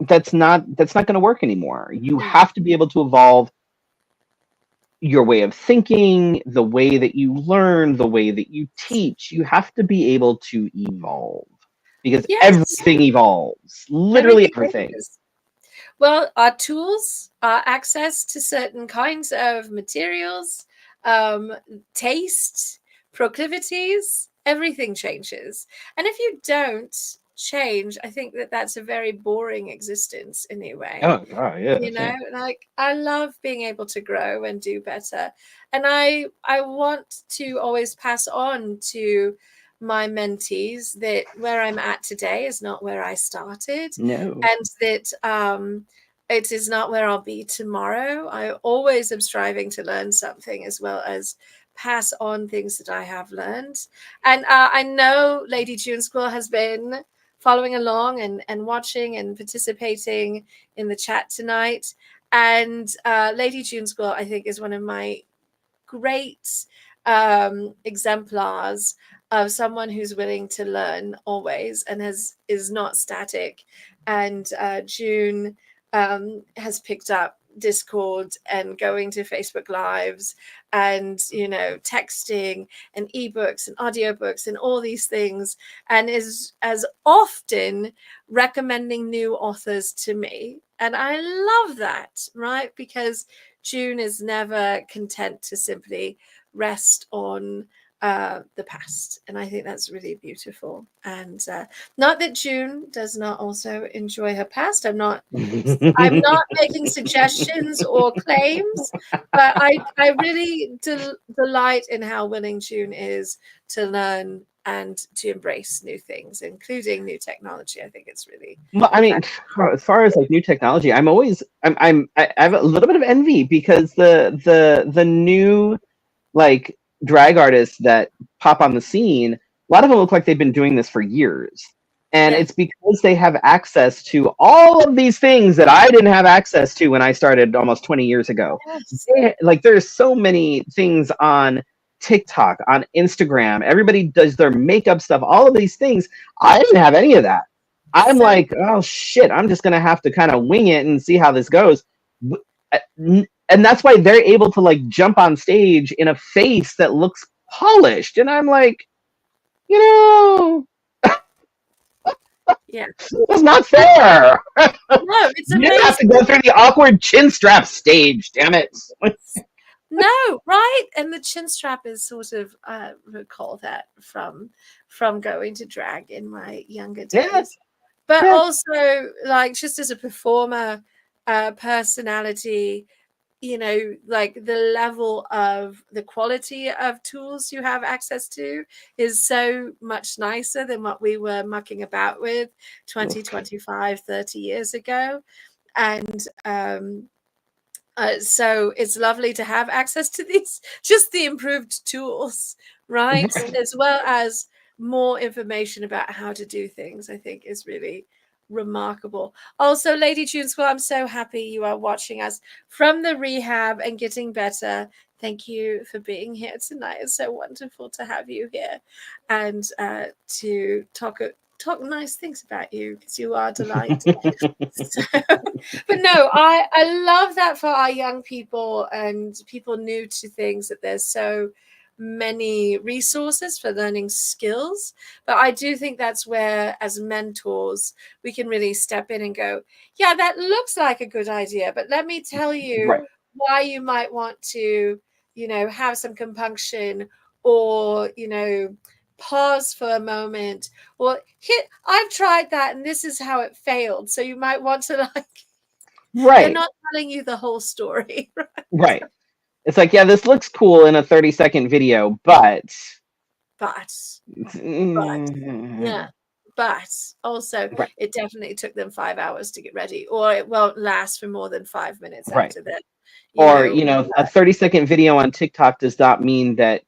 That's not going to work anymore. You Yeah. have to be able to evolve your way of thinking, the way that you learn, the way that you teach. You have to be able to evolve, because Yes. everything evolves. Literally Everything everything. is. Well, our tools, our access to certain kinds of materials, um, taste, proclivities, everything changes. And if you don't change, I think that that's a very boring existence anyway. Oh, yeah, Like I love being able to grow and do better. And I want to always pass on to my mentees that where I'm at today is not where I started, no, and that it is not where I'll be tomorrow. I always am striving to learn something as well as pass on things that I have learned. And I know Lady June Squirrel has been following along and watching and participating in the chat tonight. And Lady June Squirrel, I think, is one of my great exemplars of someone who's willing to learn always and is not static. And June has picked up Discord and going to Facebook Lives and texting and ebooks and audiobooks and all these things, and is as often recommending new authors to me. And I love that, right? Because June is never content to simply rest on the past, and I think that's really beautiful. And not that June does not also enjoy her past. I'm not making suggestions or claims, but I really delight in how willing June is to learn and to embrace new things, including new technology. I think it's really well. I mean, as far as like new technology, I have a little bit of envy because the new like drag artists that pop on the scene, a lot of them look like they've been doing this for years. And it's because they have access to all of these things that I didn't have access to when I started almost 20 years ago. Yes. Like there's so many things on TikTok, on Instagram. Everybody does their makeup stuff, all of these things. I didn't have any of that. I'm like, oh shit, I'm just going to have to kind of wing it and see how this goes. And that's why they're able to like jump on stage in a face that looks polished. And I'm like, yeah, that's not fair. No, it's amazing. You have to go through the awkward chin strap stage, damn it. No, right? And the chin strap is sort of recall that from going to drag in my younger days. Yes. But also like just as a performer, personality, like the level of the quality of tools you have access to is so much nicer than what we were mucking about with 20, 25, 30 years ago. And so it's lovely to have access to these, just the improved tools, right? As well as more information about how to do things, I think is really remarkable. Also, Lady June Squirrel, I'm so happy you are watching us from the rehab and getting better. Thank you for being here tonight. It's so wonderful to have you here and to talk nice things about you, because you are delighted. But no, I love that for our young people and people new to things, that there's so many resources for learning skills. But I do think that's where, as mentors, we can really step in and go, yeah, that looks like a good idea, but let me tell you why you might want to, have some compunction, or, pause for a moment, or I've tried that and this is how it failed. So you might want to they're not telling you the whole story. Right. It's like, yeah, this looks cool in a 30-second video, but also it definitely took them 5 hours to get ready, or it won't last for more than 5 minutes after that. Or, a 30-second video on TikTok does not mean that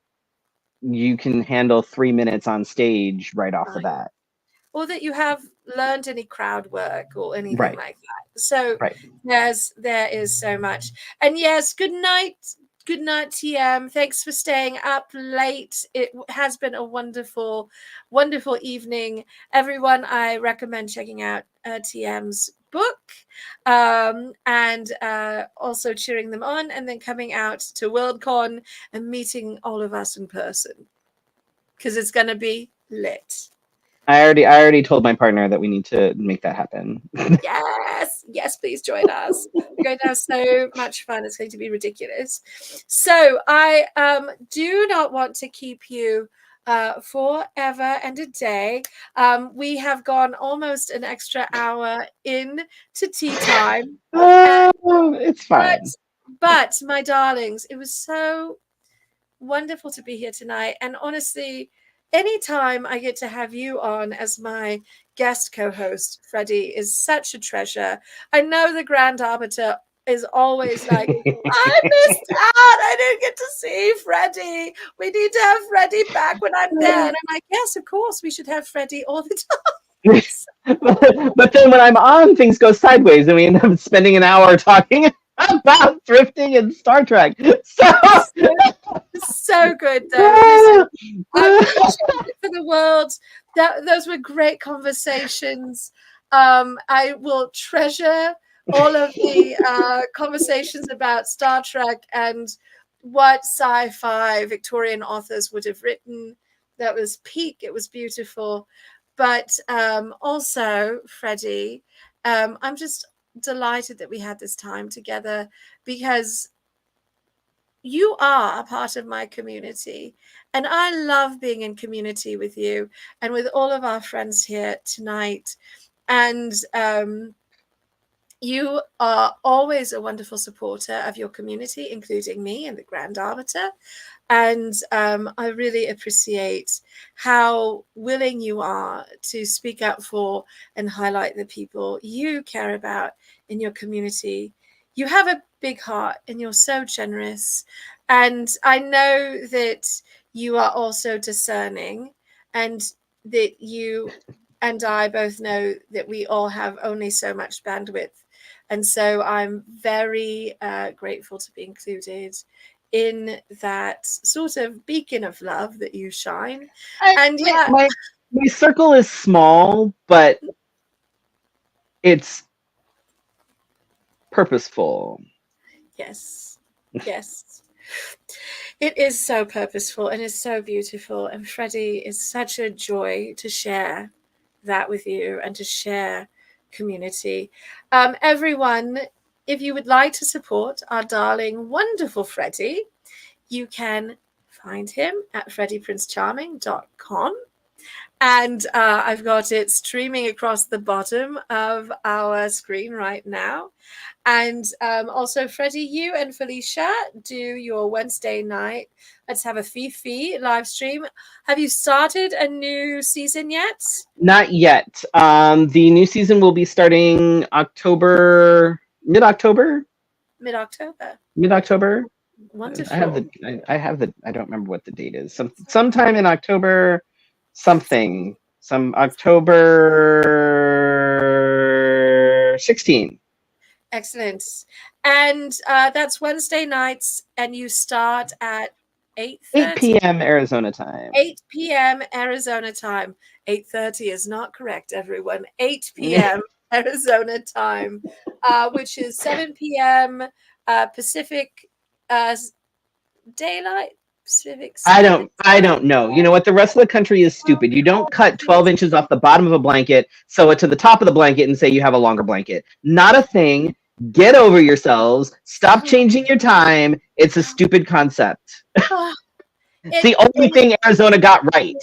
you can handle 3 minutes on stage right off the bat. Or that you have learned any crowd work or anything like that. So there is so much. And yes, good night, TM. Thanks for staying up late. It has been a wonderful, wonderful evening. Everyone, I recommend checking out TM's book, and also cheering them on, and then coming out to WorldCon and meeting all of us in person, because it's going to be lit. I already told my partner that we need to make that happen. Yes, please join us. We're going to have so much fun. It's going to be ridiculous. So I do not want to keep you forever and a day. We have gone almost an extra hour into tea time. It's fine. But my darlings, it was so wonderful to be here tonight. And honestly, anytime I get to have you on as my guest co-host, Freddie, is such a treasure. I know the Grand Arbiter is always like, I missed out. I didn't get to see Freddie. We need to have Freddie back when I'm there. And I'm like, yes, of course, we should have Freddie all the time. But then when I'm on, things go sideways, and we end up spending an hour talking about thrifting and Star Trek. So, So, so good though. Listen, I wouldn't change it for the world. Those were great conversations. I will treasure all of the conversations about Star Trek and what sci-fi Victorian authors would have written. That was peak. It was beautiful. But also, Freddie, I'm just delighted that we had this time together because you are a part of my community. And I love being in community with you and with all of our friends here tonight. And you are always a wonderful supporter of your community, including me and the Grand Arbiter. And I really appreciate how willing you are to speak up for and highlight the people you care about in your community. You have a big heart and you're so generous. And I know that you are also discerning, and that you and I both know that we all have only so much bandwidth. And so I'm very grateful to be included in that sort of beacon of love that you shine. And yeah, my circle is small, but it's purposeful. yes, yes. It is so purposeful and it's so beautiful. And Freddie is such a joy to share that with you and to share community. Everyone, if you would like to support our darling, wonderful Freddie, you can find him at freddyprincecharming.com. And I've got it streaming across the bottom of our screen right now. And also, Freddie, you and Felicia do your Wednesday night Let's Have a Fifi live stream. Have you started a new season yet? Not yet. The new season will be starting mid-October. Mid-October. Wonderful. I have the. I don't remember what the date is. Sometime in October, some October 16. Excellent. And that's Wednesday nights, and you start at 8 p.m. Arizona time. 8 p.m. Arizona time. 8:30 is not correct, everyone. 8 p.m. Arizona time, which is 7 p.m. Pacific daylight. Pacific Standard I don't know. You know what? The rest of the country is stupid. You don't cut 12 inches off the bottom of a blanket, sew it to the top of the blanket, and say you have a longer blanket. Not a thing. Get over yourselves. Stop changing your time. It's a stupid concept. It's the only thing Arizona got right.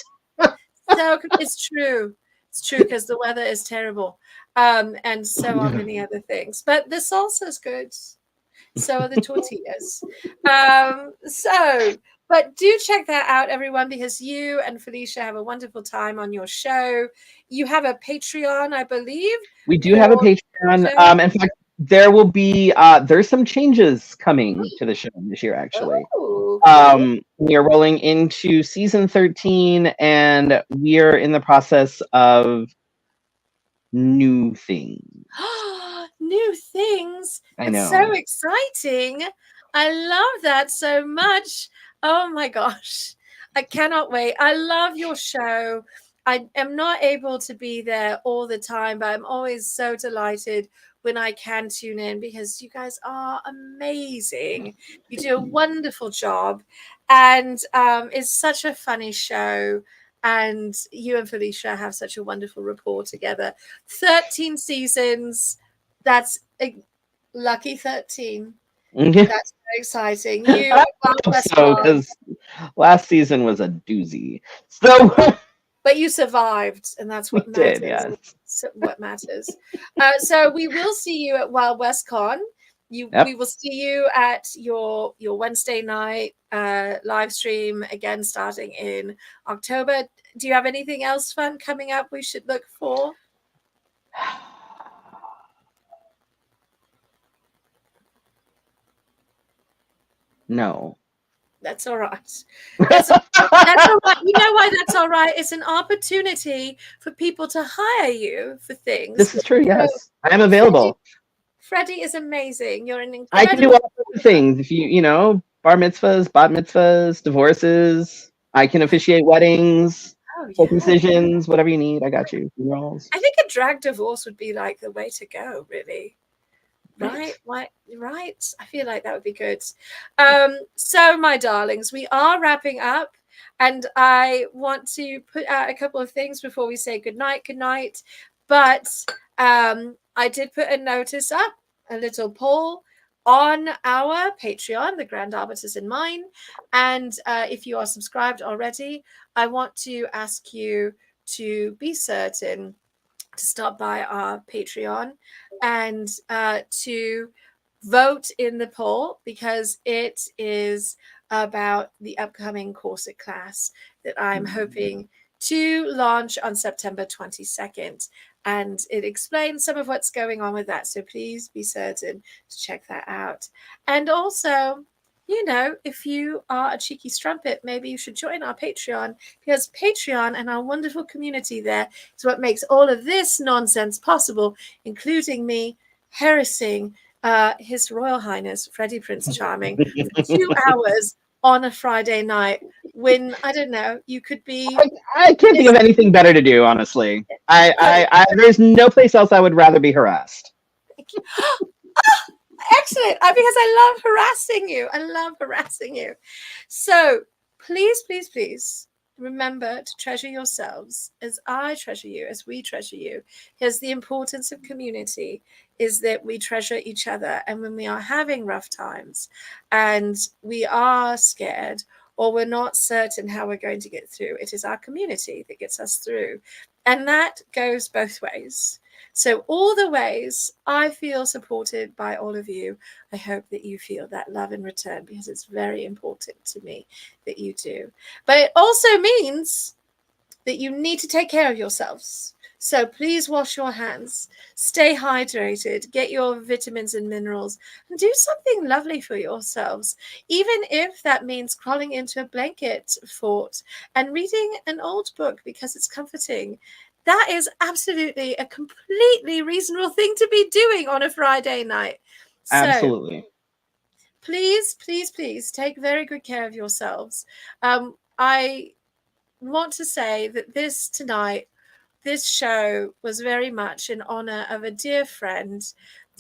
So it's true. It's true because the weather is terrible, and so are many other things. But the salsa is good. So are the tortillas. But do check that out, everyone, because you and Felicia have a wonderful time on your show. You have a Patreon, I believe. We do have a Patreon. In fact, there will be there's some changes coming to the show this year, actually. We are rolling into season 13, and we are in the process of new things. New things. I know. It's so exciting. I love that so much. Oh my gosh. I cannot wait. I love your show. I am not able to be there all the time, but I'm always so delighted when I can tune in because you guys are amazing. You do a wonderful job, and it's such a funny show. And you and Felicia have such a wonderful rapport together. 13 seasons. That's a lucky 13. That's very exciting. You so because last season was a doozy. So but you survived, and that's what matters. Yes. So what matters. So we will see you at Wild West Con. We will see you at your Wednesday night live stream again starting in October. Do you have anything else fun coming up we should look for? No. That's all right. That's all right. You know why that's all right? It's an opportunity for people to hire you for things. This is true. So, Yes, I am Freddie, available. Freddie is amazing. You're an I can do all incredible sorts of things. If you know, bar mitzvahs, bat mitzvahs, divorces. I can officiate weddings, Oh, yeah. circumcisions, whatever you need. I got you. Funerals. I think a drag divorce would be like the way to go, really. Right, Right. right. I feel like that would be good. So, my darlings, we are wrapping up, and I want to put out a couple of things before we say goodnight. Good night. But I did put a notice up, a little poll on our Patreon, the Grand Arbiters in Mine. And if you are subscribed already, I want to ask you to be certain to stop by our Patreon and to vote in the poll, because it is about the upcoming corset class that I'm hoping to launch on September 22nd. And it explains some of what's going on with that. So please be certain to check that out. And also, you know, if you are a cheeky strumpet, maybe you should join our Patreon, because Patreon and our wonderful community there is what makes all of this nonsense possible, including me harassing His Royal Highness Freddy Prinze Charming for 2 hours on a Friday night, when, I don't know, you could be. I can't think of anything better to do, honestly. There's no place else I would rather be harassed. Excellent. Because I love harassing you. I love harassing you. So please, please, please remember to treasure yourselves as I treasure you, as we treasure you. Because the importance of community is that we treasure each other. And when we are having rough times and we are scared, or we're not certain how we're going to get through, it is our community that gets us through. And that goes both ways. So all the ways I feel supported by all of you, I hope that you feel that love in return, because it's very important to me that you do. But it also means that you need to take care of yourselves. So please wash your hands, stay hydrated, get your vitamins and minerals, and do something lovely for yourselves, even if that means crawling into a blanket fort and reading an old book because it's comforting. That is absolutely a completely reasonable thing to be doing on a Friday night. So Absolutely. please, please, please take very good care of yourselves. I want to say that this show was very much in honor of a dear friend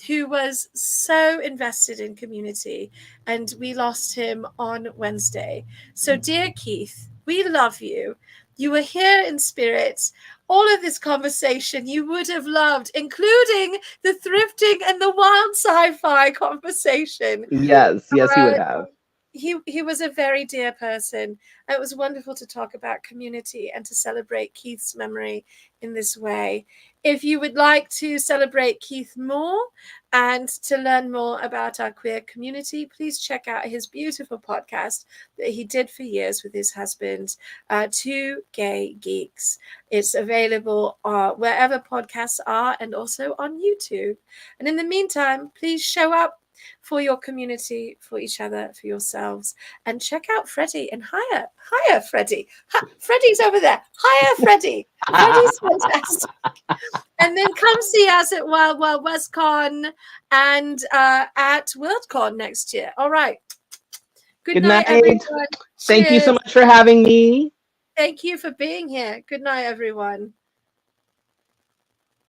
who was so invested in community, and we lost him on Wednesday. So, dear Keith, we love you. You were here in spirit. All of this conversation you would have loved, including the thrifting and the wild sci-fi conversation. Yes, yes, you would have. He was a very dear person. It was wonderful to talk about community and to celebrate Keith's memory in this way. If you would like to celebrate Keith more and to learn more about our queer community, please check out his beautiful podcast that he did for years with his husband, Two Gay Geeks. It's available wherever podcasts are, and also on YouTube. And in the meantime, please show up for your community, for each other, for yourselves, and check out Freddie and hire Freddie. Freddie's over there. Hire Freddie. Freddie's fantastic. And then come see us at Wild Wild West Con and at WorldCon next year. All right. Good night, everyone. Thank you so Cheers. much for having me. Thank you for being here. Good night, everyone.